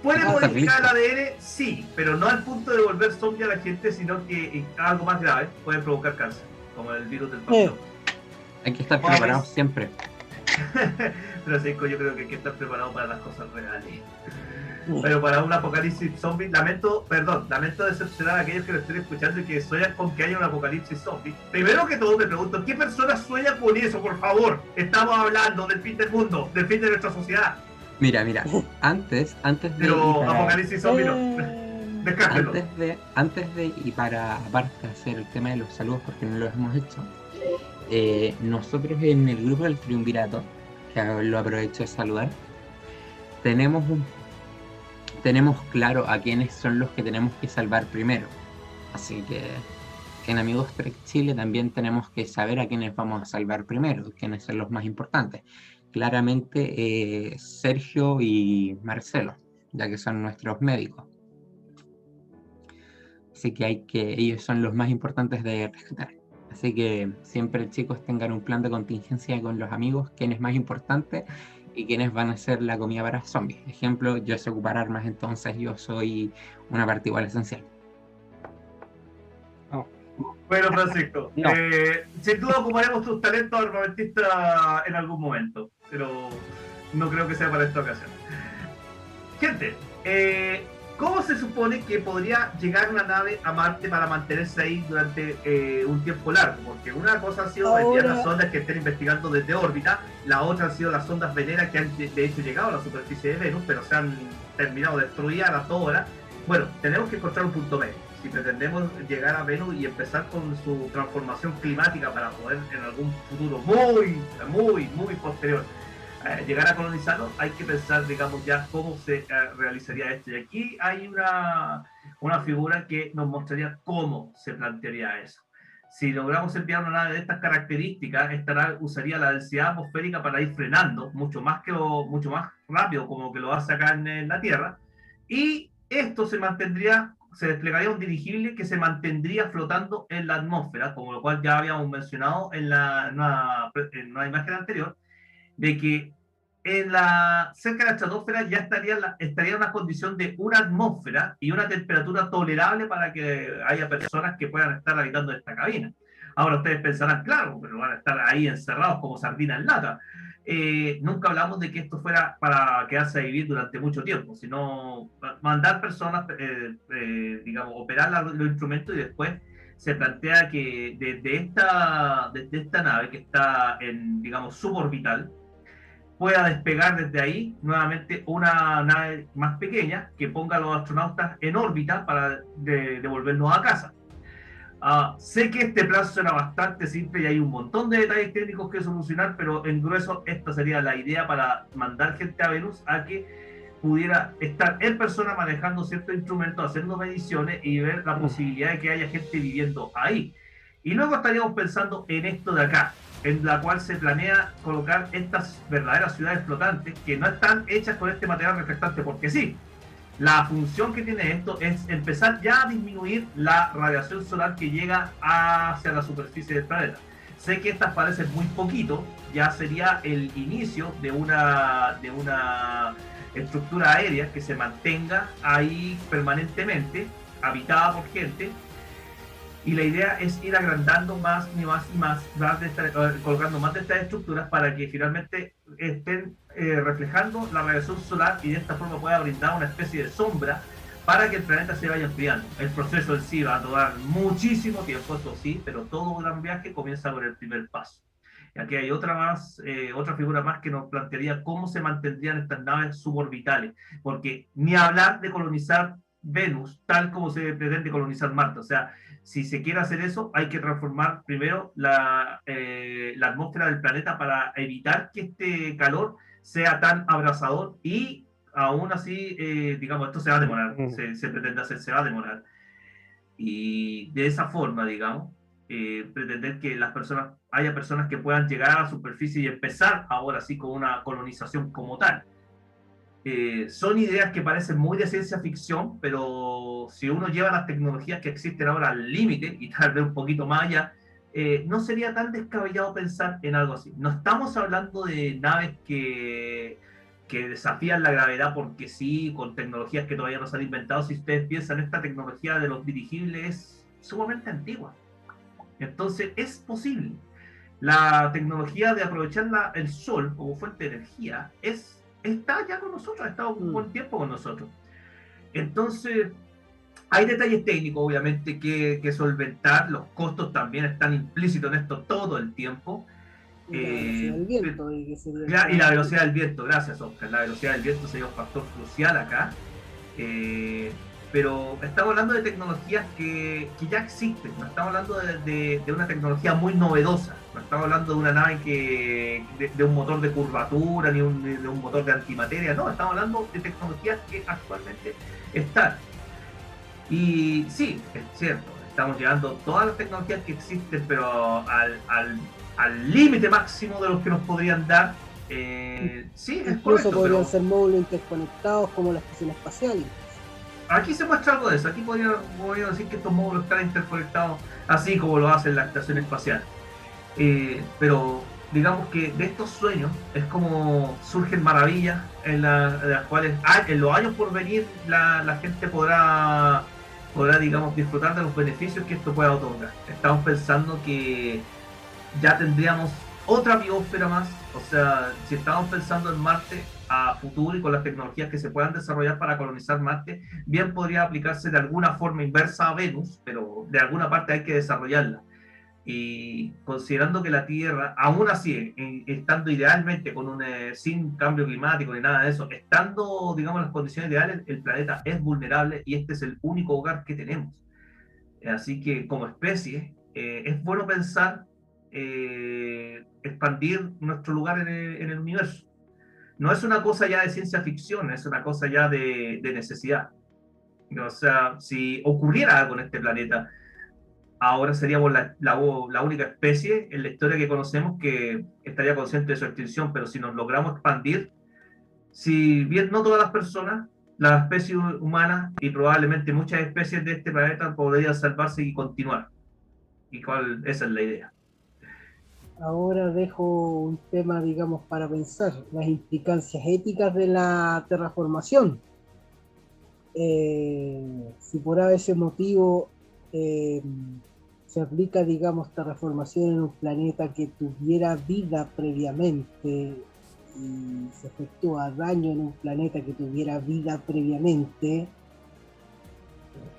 ¿Puede modificar el ADN? Sí, pero no al punto de volver zombie a la gente, sino que algo más grave, puede provocar cáncer, como el virus del papiloma. Hay que estar preparados siempre. Francisco, yo creo que hay que estar preparado para las cosas reales. Pero para un apocalipsis zombie, lamento decepcionar a aquellos que lo estén escuchando y que sueñan con que haya un apocalipsis zombie. Primero que todo me pregunto, ¿qué personas sueñan con eso, por favor? Estamos hablando del fin del mundo, del fin de nuestra sociedad. Mira, antes de... Pero apocalipsis zombie no. Descártelo. Antes de, y para aparte hacer el tema de los saludos, porque no lo hemos hecho, nosotros en el grupo del Triunvirato, que lo aprovecho de saludar, tenemos claro a quiénes son los que tenemos que salvar primero. Así que en Amigos Trek Chile también tenemos que saber a quiénes vamos a salvar primero, quiénes son los más importantes. Claramente Sergio y Marcelo, ya que son nuestros médicos. Así que ellos son los más importantes de rescatar. Así que siempre, chicos, tengan un plan de contingencia con los amigos, quién es más importante y quiénes van a ser la comida para zombies. Ejemplo, yo sé ocupar armas, entonces yo soy una parte igual esencial. No. Bueno, Francisco, No. sin duda ocuparemos tus talentos armamentistas en algún momento, pero no creo que sea para esta ocasión. Gente, ¿cómo se supone que podría llegar una nave a Marte para mantenerse ahí durante un tiempo largo? Porque una cosa han sido enviar las sondas que estén investigando desde órbita, la otra han sido las sondas veneras que han de hecho llegado a la superficie de Venus, pero se han terminado destruidas a toda hora. Bueno, tenemos que encontrar un punto medio. Si pretendemos llegar a Venus y empezar con su transformación climática para poder en algún futuro muy posterior llegar a colonizarlo, hay que pensar, digamos, ya cómo se realizaría esto. Y aquí hay una figura que nos mostraría cómo se plantearía eso. Si logramos enviar una nave de estas características, esta nave usaría la densidad atmosférica para ir frenando mucho más rápido como que lo hace acá en la Tierra, y esto se desplegaría un dirigible que se mantendría flotando en la atmósfera, como lo cual ya habíamos mencionado en una imagen anterior, de que cerca de la estratosfera ya estaría una condición de una atmósfera y una temperatura tolerable para que haya personas que puedan estar habitando esta cabina. Ahora ustedes pensarán, claro, pero van a estar ahí encerrados como sardinas en lata. Nunca hablamos de que esto fuera para quedarse a vivir durante mucho tiempo, sino mandar personas, digamos, operar los instrumentos, y después se plantea que desde esta nave que está en, digamos, suborbital, pueda despegar desde ahí nuevamente una nave más pequeña que ponga a los astronautas en órbita para devolvernos a casa. Sé que este plan suena bastante simple y hay un montón de detalles técnicos que solucionar, pero en grueso esta sería la idea para mandar gente a Venus a que pudiera estar en persona manejando ciertos instrumentos, haciendo mediciones y ver la posibilidad de que haya gente viviendo ahí. Y luego estaríamos pensando en esto de acá, en la cual se planea colocar estas verdaderas ciudades flotantes que no están hechas con este material reflectante porque sí. La función que tiene esto es empezar ya a disminuir la radiación solar que llega hacia la superficie del planeta. Sé que estas parecen muy poquito, ya sería el inicio de una estructura aérea que se mantenga ahí permanentemente, habitada por gente, y la idea es ir agrandando más y más y más, colocando más de estas estructuras para que finalmente estén reflejando la radiación solar y de esta forma pueda brindar una especie de sombra para que el planeta se vaya enfriando. El proceso en sí va a tomar muchísimo tiempo, eso sí, pero todo gran viaje comienza con el primer paso. Y aquí hay otra figura más que nos plantearía cómo se mantendrían estas naves suborbitales, porque ni hablar de colonizar Venus tal como se pretende colonizar Marte. O sea, si se quiere hacer eso, hay que transformar primero la atmósfera del planeta para evitar que este calor sea tan abrasador y aún así, digamos, esto se va a demorar, se pretende hacer, se va a demorar. Y de esa forma, digamos, pretender que haya personas que puedan llegar a la superficie y empezar ahora sí con una colonización como tal. Son ideas que parecen muy de ciencia ficción, pero si uno lleva las tecnologías que existen ahora al límite y tal vez un poquito más allá, no sería tan descabellado pensar en algo así. No estamos hablando de naves que desafían la gravedad porque sí, con tecnologías que todavía no se han inventado. Si ustedes piensan, esta tecnología de los dirigibles es sumamente antigua. Entonces es posible. La tecnología de aprovechar el sol como fuente de energía está ya con nosotros, ha estado un buen tiempo con nosotros. Entonces, hay detalles técnicos, obviamente, que solventar. Los costos también están implícitos en esto todo el tiempo. Y la velocidad del viento, gracias Oscar. La velocidad del viento sería un factor crucial acá. Pero estamos hablando de tecnologías que ya existen, no estamos hablando de una tecnología muy novedosa, no estamos hablando de una nave de un motor de curvatura ni de un motor de antimateria, no, estamos hablando de tecnologías que actualmente están. Y sí, es cierto, estamos llevando todas las tecnologías que existen, pero al límite máximo de los que nos podrían dar. Sí, es incluso correcto, podrían ser módulos interconectados como la estación espacial. Aquí se muestra algo de eso. Aquí podríamos decir que estos módulos están interconectados así como lo hace la estación espacial. Pero digamos que de estos sueños es como surgen maravillas en las cuales en los años por venir la gente podrá digamos disfrutar de los beneficios que esto pueda otorgar. Estamos pensando que ya tendríamos otra biosfera más. O sea, si estamos pensando en Marte a futuro y con las tecnologías que se puedan desarrollar para colonizar Marte, bien podría aplicarse de alguna forma inversa a Venus, pero de alguna parte hay que desarrollarla. Y considerando que la Tierra, aún así, estando idealmente sin cambio climático ni nada de eso, estando, digamos, en las condiciones ideales, el planeta es vulnerable y este es el único hogar que tenemos. Así que como especie, es bueno pensar expandir nuestro lugar en el universo. No es una cosa ya de ciencia ficción, es una cosa ya de necesidad. O sea, si ocurriera algo en este planeta, ahora seríamos la única especie en la historia que conocemos que estaría consciente de su extinción, pero si nos logramos expandir, si bien no todas las personas, la especie humana y probablemente muchas especies de este planeta podrían salvarse y continuar. Esa es la idea. Ahora dejo un tema, digamos, para pensar, las implicancias éticas de la terraformación. Si por ese motivo se aplica, digamos, terraformación en un planeta que tuviera vida previamente y se efectúa daño en un planeta que tuviera vida previamente,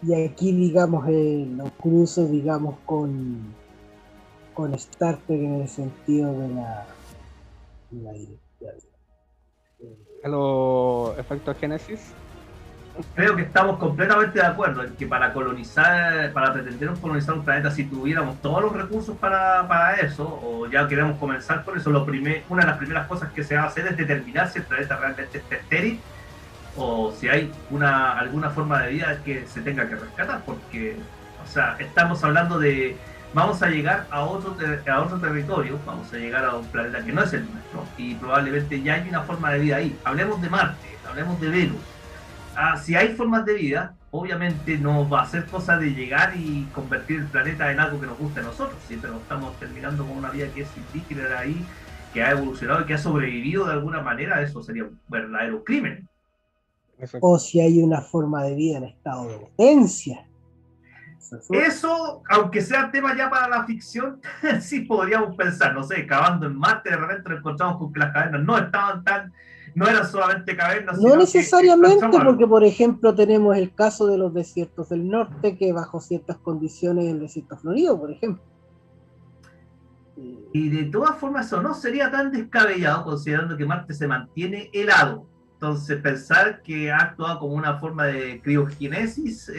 y aquí, digamos, lo cruzo, digamos, con Star Trek en el sentido de la ¿A los efectos Génesis? Creo que estamos completamente de acuerdo en que para pretender colonizar un planeta, si tuviéramos todos los recursos para eso, o ya queremos comenzar con eso, una de las primeras cosas que se va a hacer es determinar si el planeta realmente está estéril o si hay alguna forma de vida que se tenga que rescatar, porque, o sea, estamos hablando de vamos a llegar a otro territorio, vamos a llegar a un planeta que no es el nuestro y probablemente ya hay una forma de vida ahí. Hablemos de Marte, hablemos de Venus, si hay formas de vida, obviamente no va a ser cosa de llegar y convertir el planeta en algo que nos guste a nosotros, ¿sí? Pero estamos terminando con una vida que es indígena ahí, que ha evolucionado y que ha sobrevivido de alguna manera. Eso sería un verdadero crimen. O si hay una forma de vida en estado de latencia. Eso, aunque sea tema ya para la ficción, sí podríamos pensar, no sé, cavando en Marte, de repente nos encontramos con que las cavernas no eran solamente cavernas, No sino necesariamente, que porque por ejemplo tenemos el caso de los desiertos del norte, que bajo ciertas condiciones el desierto florido, por ejemplo. Y de todas formas eso no sería tan descabellado considerando que Marte se mantiene helado. Entonces pensar que ha actuado como una forma de criogénesis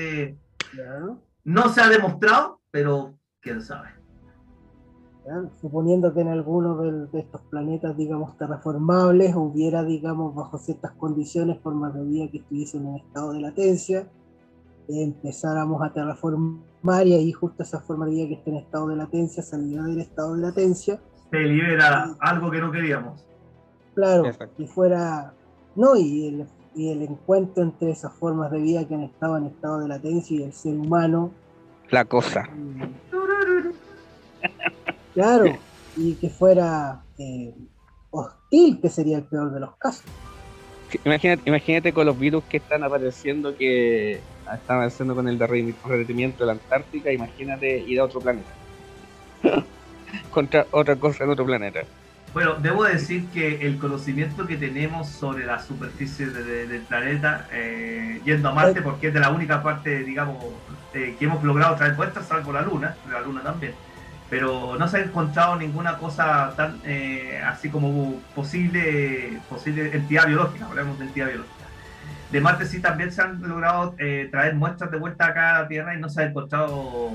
Claro, no se ha demostrado, pero quién sabe. claro. Suponiendo que en alguno de estos planetas, digamos, terraformables, hubiera, digamos, bajo ciertas condiciones, formas de vida que estuviesen en estado de latencia, empezáramos a terraformar y ahí justo esa forma de vida que está en estado de latencia saliera del estado de latencia. Se libera algo que no queríamos. Claro, Exacto. y fuera, no, y el encuentro entre esas formas de vida que han estado en estado de latencia y el ser humano, La cosa. claro, y que fuera hostil, que sería el peor de los casos. Sí, imagínate con los virus que están apareciendo, que están apareciendo con el derretimiento de la Antártica. Imagínate ir a otro planeta contra otra cosa en otro planeta. Bueno, debo decir que el conocimiento que tenemos sobre la superficie del planeta, yendo a Marte, porque es de la única parte, digamos, que hemos logrado traer muestras, salvo la Luna también, pero no se ha encontrado ninguna cosa tan así como posible entidad biológica, hablamos de entidad biológica. De Marte sí también se han logrado traer muestras de vuelta acá a la Tierra y no se han encontrado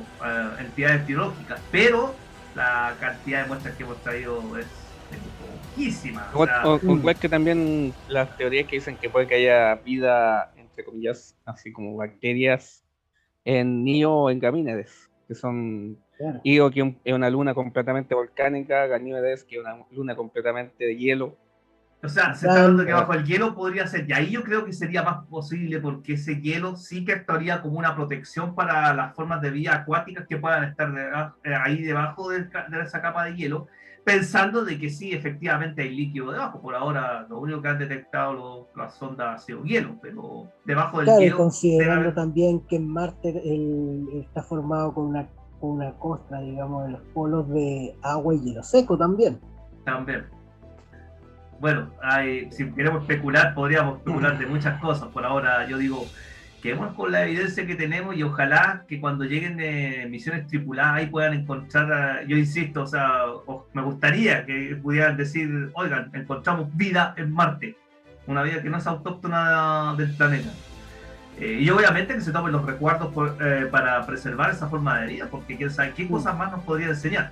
entidades biológicas, pero la cantidad de muestras que hemos traído es poquísima. Igual que también las teorías que dicen que puede que haya vida, entre comillas, así como bacterias en Io o en Ganímedes, que son Claro. Io, que es una luna completamente volcánica, Ganímedes, que es una luna completamente de hielo. O sea, se está hablando que bajo el hielo podría ser, y ahí yo creo que sería más posible porque ese hielo sí que actuaría como una protección para las formas de vida acuáticas que puedan estar ahí debajo de esa capa de hielo, pensando de que sí, efectivamente hay líquido debajo. Por ahora, lo único que han detectado las sondas ha sido hielo, pero debajo del Claro, y hielo... considerando también que en Marte está formado con una costra, digamos, de los polos de agua y hielo seco también. También. Bueno, si queremos especular, podríamos especular de muchas cosas. Por ahora, yo digo, quedémonos con la evidencia que tenemos y ojalá que cuando lleguen misiones tripuladas ahí puedan encontrar, yo insisto, o sea, me gustaría que pudieran decir, oigan, encontramos vida en Marte, una vida que no es autóctona del planeta. Y obviamente que se tomen los recuerdos para preservar esa forma de vida, porque quién sabe qué cosas más nos podría enseñar.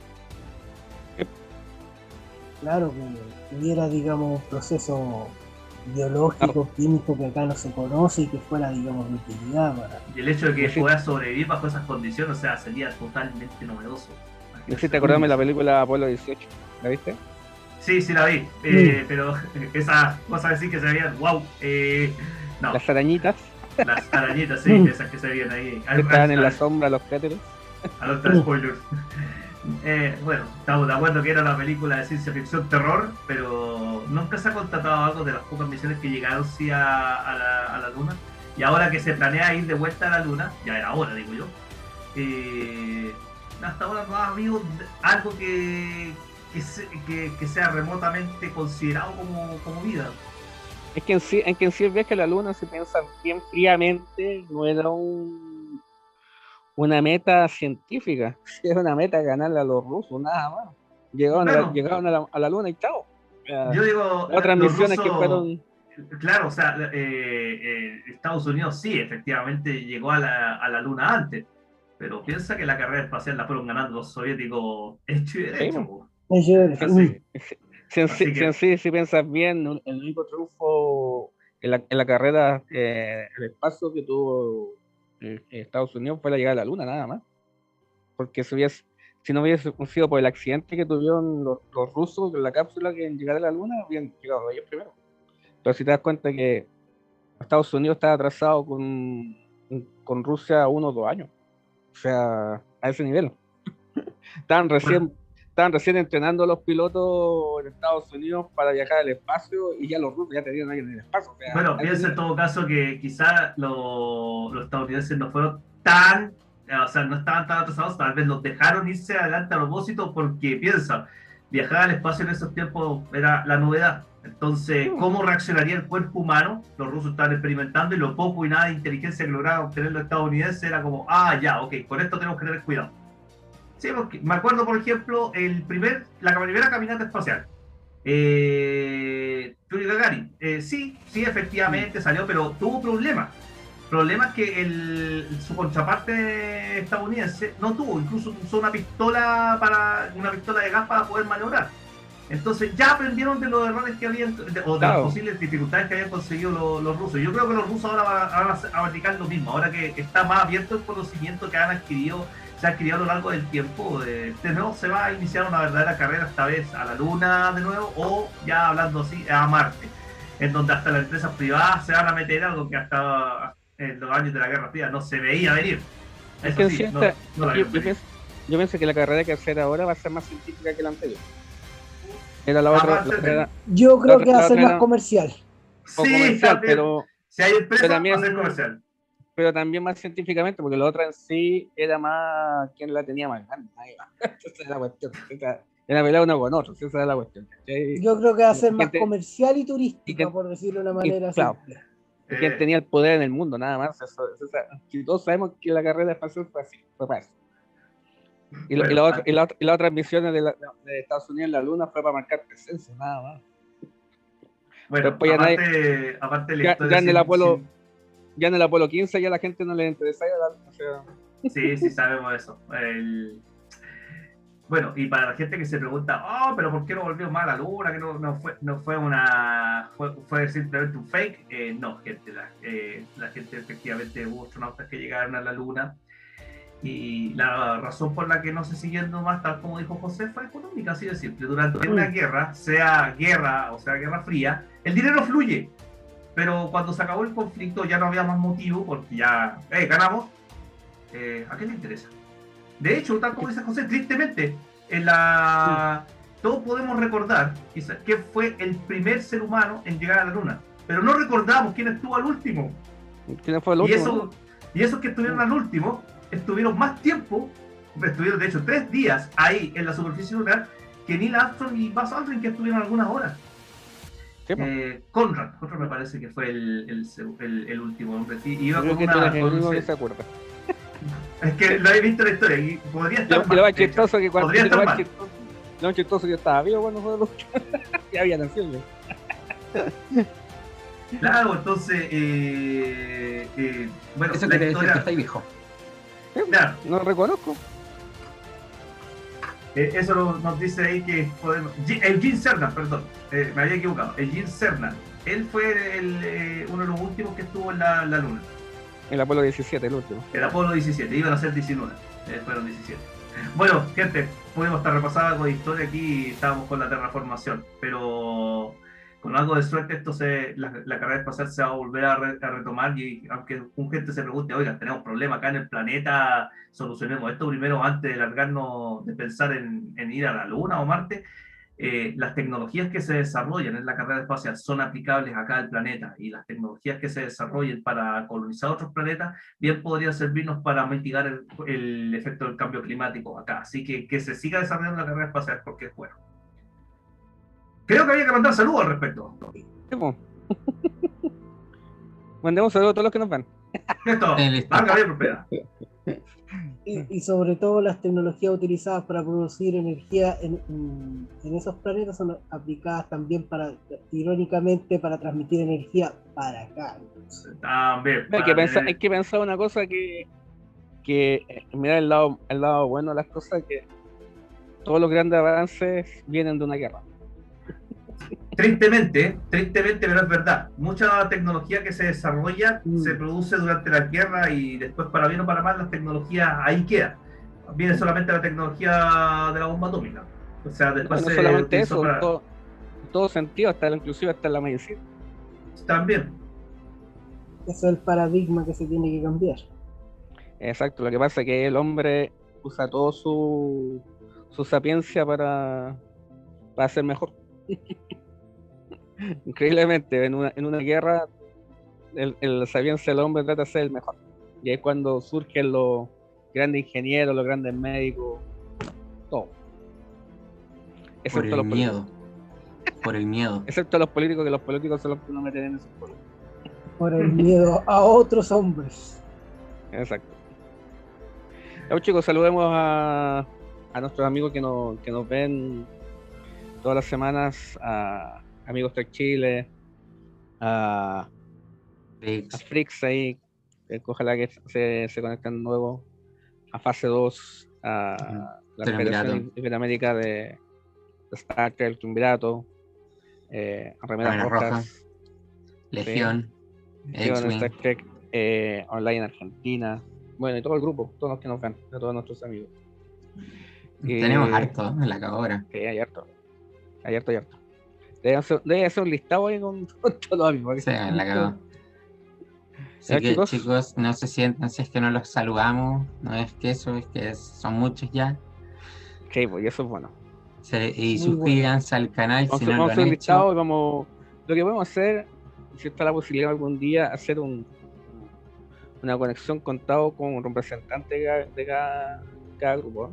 Claro, que hubiera, digamos, un proceso biológico, químico que acá no se conoce y que fuera, digamos, de utilidad para... Y el hecho de que pueda sobrevivir bajo esas condiciones, o sea, sería totalmente novedoso. No sé si te acordás de la película Apolo 18, ¿la viste? Sí, sí la vi, pero esas cosas así que se veían, wow, no. Las arañitas. Las arañitas, sí, esas que se veían ahí. Que estaban en la sombra, los cráteres. Alerta de spoilers. Bueno, estamos de acuerdo que era una película de ciencia ficción terror, pero nunca se ha constatado algo de las pocas misiones que llegaron sí a la Luna. Y ahora que se planea ir de vuelta a la Luna, ya era hora, digo yo, hasta ahora no ha habido algo que sea remotamente considerado como vida. Es que en sí el viaje a la Luna, si piensas bien fríamente, no era una meta científica, era una meta ganarle a los rusos, nada más. Llegaron a la Luna y chao. Yo digo, otras misiones rusos, que fueron... Claro, o sea, Estados Unidos sí, efectivamente llegó a la Luna antes, pero piensa que la carrera espacial la fueron ganando los soviéticos hecho y derecho. Si piensas bien, el único triunfo en la carrera, el espacio que tuvo Estados Unidos fue la llegada a la Luna, nada más. Porque si no hubiese sido por el accidente que tuvieron los rusos en la cápsula que en llegar a la Luna, habían llegado ellos primero. Pero si te das cuenta que Estados Unidos está atrasado con Rusia 1 o 2 años. O sea, a ese nivel. Estaban recién entrenando a los pilotos en Estados Unidos para viajar al espacio y ya los rusos ya tenían alguien en el espacio. O sea, Bueno, piensa en todo caso que quizás los estadounidenses no fueron tan, o sea, no estaban tan atrasados, tal vez los dejaron irse adelante a propósito porque piensa, viajar al espacio en esos tiempos era la novedad. Entonces, ¿cómo reaccionaría el cuerpo humano? Los rusos estaban experimentando y lo poco y nada de inteligencia que lograban obtener los estadounidenses era como, ya, ok, con esto tenemos que tener cuidado. Sí, porque me acuerdo, por ejemplo, la primera caminata espacial. Yuri Gagarin. Sí, efectivamente salió, pero tuvo problemas. Problemas que su contraparte estadounidense no tuvo. Incluso usó una pistola de gas para poder maniobrar. Entonces ya aprendieron de los errores que habían, o de las posibles dificultades que habían conseguido los rusos. Yo creo que los rusos ahora van a aplicar lo mismo. Ahora que está más abierto el conocimiento que se ha adquirido a lo largo del tiempo, de nuevo se va a iniciar una verdadera carrera, esta vez a la Luna de nuevo, o ya hablando así, a Marte, en donde hasta las empresas privadas se van a meter, algo que hasta en los años de la Guerra Fría no se veía venir. Eso sí, yo pienso que la carrera que hacer ahora va a ser más científica que la anterior. Era la otra. Yo creo que va a ser más comercial. Sí, comercial, pero si hay empresas, va a ser comercial. Pero también más científicamente, porque la otra en sí era más quien la tenía más grande. Esa es la cuestión. Era pelear uno con otro, esa es la cuestión. Yo creo que va a ser más comercial y turística, por decirlo de una manera simple. Quien tenía el poder en el mundo, nada más. Y todos sabemos que la carrera espacial fue así, fue para eso. Y las otras misiones de Estados Unidos en la Luna fue para marcar presencia, nada más. Bueno, aparte de la historia, ya en el Apolo 15 ya la gente no le interesaba. Sí, sabemos eso. Bueno, y para la gente que se pregunta, pero ¿por qué no volvió más a la Luna? Que fue simplemente un fake. No, gente, la gente efectivamente hubo astronautas que llegaron a la Luna. Y la razón por la que no se siguiendo más, tal como dijo José, fue económica, así de simple. Durante una guerra, sea guerra fría, el dinero fluye. Pero cuando se acabó el conflicto ya no había más motivo, porque ya ganamos. ¿A qué le interesa? De hecho, tal como dice José, tristemente, todos podemos recordar que fue el primer ser humano en llegar a la Luna, pero no recordamos quién estuvo al último. ¿Quién fue el último? Y esos que estuvieron al último estuvieron más tiempo, estuvieron de hecho 3 días ahí en la superficie lunar, que Neil Armstrong y Buzz Aldrin, que estuvieron algunas horas. Conrad me parece que fue el último hombre. Iba con una. Se acuerda. Es que lo he visto en la historia y podría estar mal. Lo más chistoso que cuando yo estaba vivo cuando fue lucha. Ya había nacido. Claro, entonces bueno, eso quiere decir que está viejo. Claro. No lo reconozco. Eso nos dice ahí que podemos. El Gene Cernan, perdón, me había equivocado. El Gene Cernan, él fue uno de los últimos que estuvo en la Luna. El Apolo 17, el último. El Apolo 17, iban a ser 19, fueron 17. Bueno, gente, pudimos estar repasando algo de historia aquí y estábamos con la terraformación, pero con algo de suerte la carrera espacial se va a volver a retomar, y aunque un gente se pregunte, oiga, tenemos problemas acá en el planeta, solucionemos esto primero antes de largarnos de pensar en ir a la Luna o Marte. Las tecnologías que se desarrollan en la carrera espacial son aplicables acá al planeta, y las tecnologías que se desarrollen para colonizar otros planetas bien podrían servirnos para mitigar el efecto del cambio climático acá. Así que se siga desarrollando la carrera espacial porque es bueno. Creo que había que mandar saludos al respecto. Mandemos saludos a todos los que nos ven. Esto, Marca bien propiedad. Y sobre todo las tecnologías utilizadas para producir energía en esos planetas son aplicadas también irónicamente, para transmitir energía para acá. También. Hay que pensar una cosa que mirar el lado bueno de las cosas, que todos los grandes avances vienen de una guerra. Tristemente, pero es verdad. Mucha tecnología que se desarrolla se produce durante la guerra, y después, para bien o para mal, las tecnologías ahí quedan. Viene solamente la tecnología de la bomba atómica. O sea, después no solamente eso, en todo sentido, inclusive hasta en la medicina. También. Ese es el paradigma que se tiene que cambiar. Exacto, lo que pasa es que el hombre usa todo su sapiencia para ser mejor. Increíblemente, en una guerra, la sapiencia del hombre trata de ser el mejor. Y es cuando surgen los grandes ingenieros, los grandes médicos, todo. Por Excepto el los políticos. miedo. Por el miedo. Excepto los políticos, que los políticos son los que no meten en esos problemas. Por el miedo a otros hombres. Exacto. Pues, chicos, saludemos a nuestros amigos que nos ven todas las semanas, a Amigos Trek Chile, a Frix ahí, ojalá que se conecten nuevo, a Fase 2, a la Federación Iberoamérica de Star Trek, Triunvirato, a Remeras Rojas, Legión, Star Trek Online en Argentina, bueno, y todo el grupo, todos los que nos ven, a todos nuestros amigos. Tenemos harto en la cabora. Sí, hay harto. Debe hacer un listado ahí con todos los amigos. Sí, en la cabora. Así que, chicos, no se sientan si es que no los saludamos, no es que eso, es que son muchos ya. Sí, pues eso es bueno. Y suscríbanse al canal si no lo han hecho. Listado, lo que podemos hacer, si está la posibilidad algún día, hacer una conexión contado con un representante de cada grupo,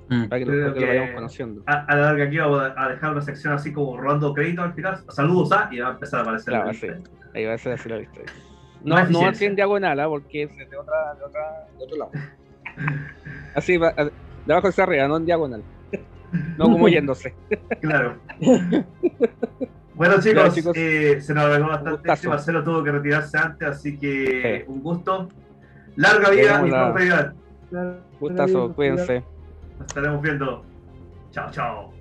para que lo vayamos conociendo. A la larga aquí vamos a dejar una sección así como robando crédito al final, saludos y va a empezar a aparecer. Claro, sí. Ahí va a ser así la lista. No así en diagonal, porque es de otro lado. Así, de abajo hacia arriba, no en diagonal. No como yéndose. Claro. Bueno, chicos, se nos arregló bastante. Marcelo tuvo que retirarse antes, así que un gusto. Larga vida y prosperidad. Gustazo, cuídense. Nos estaremos viendo. Chao, chao.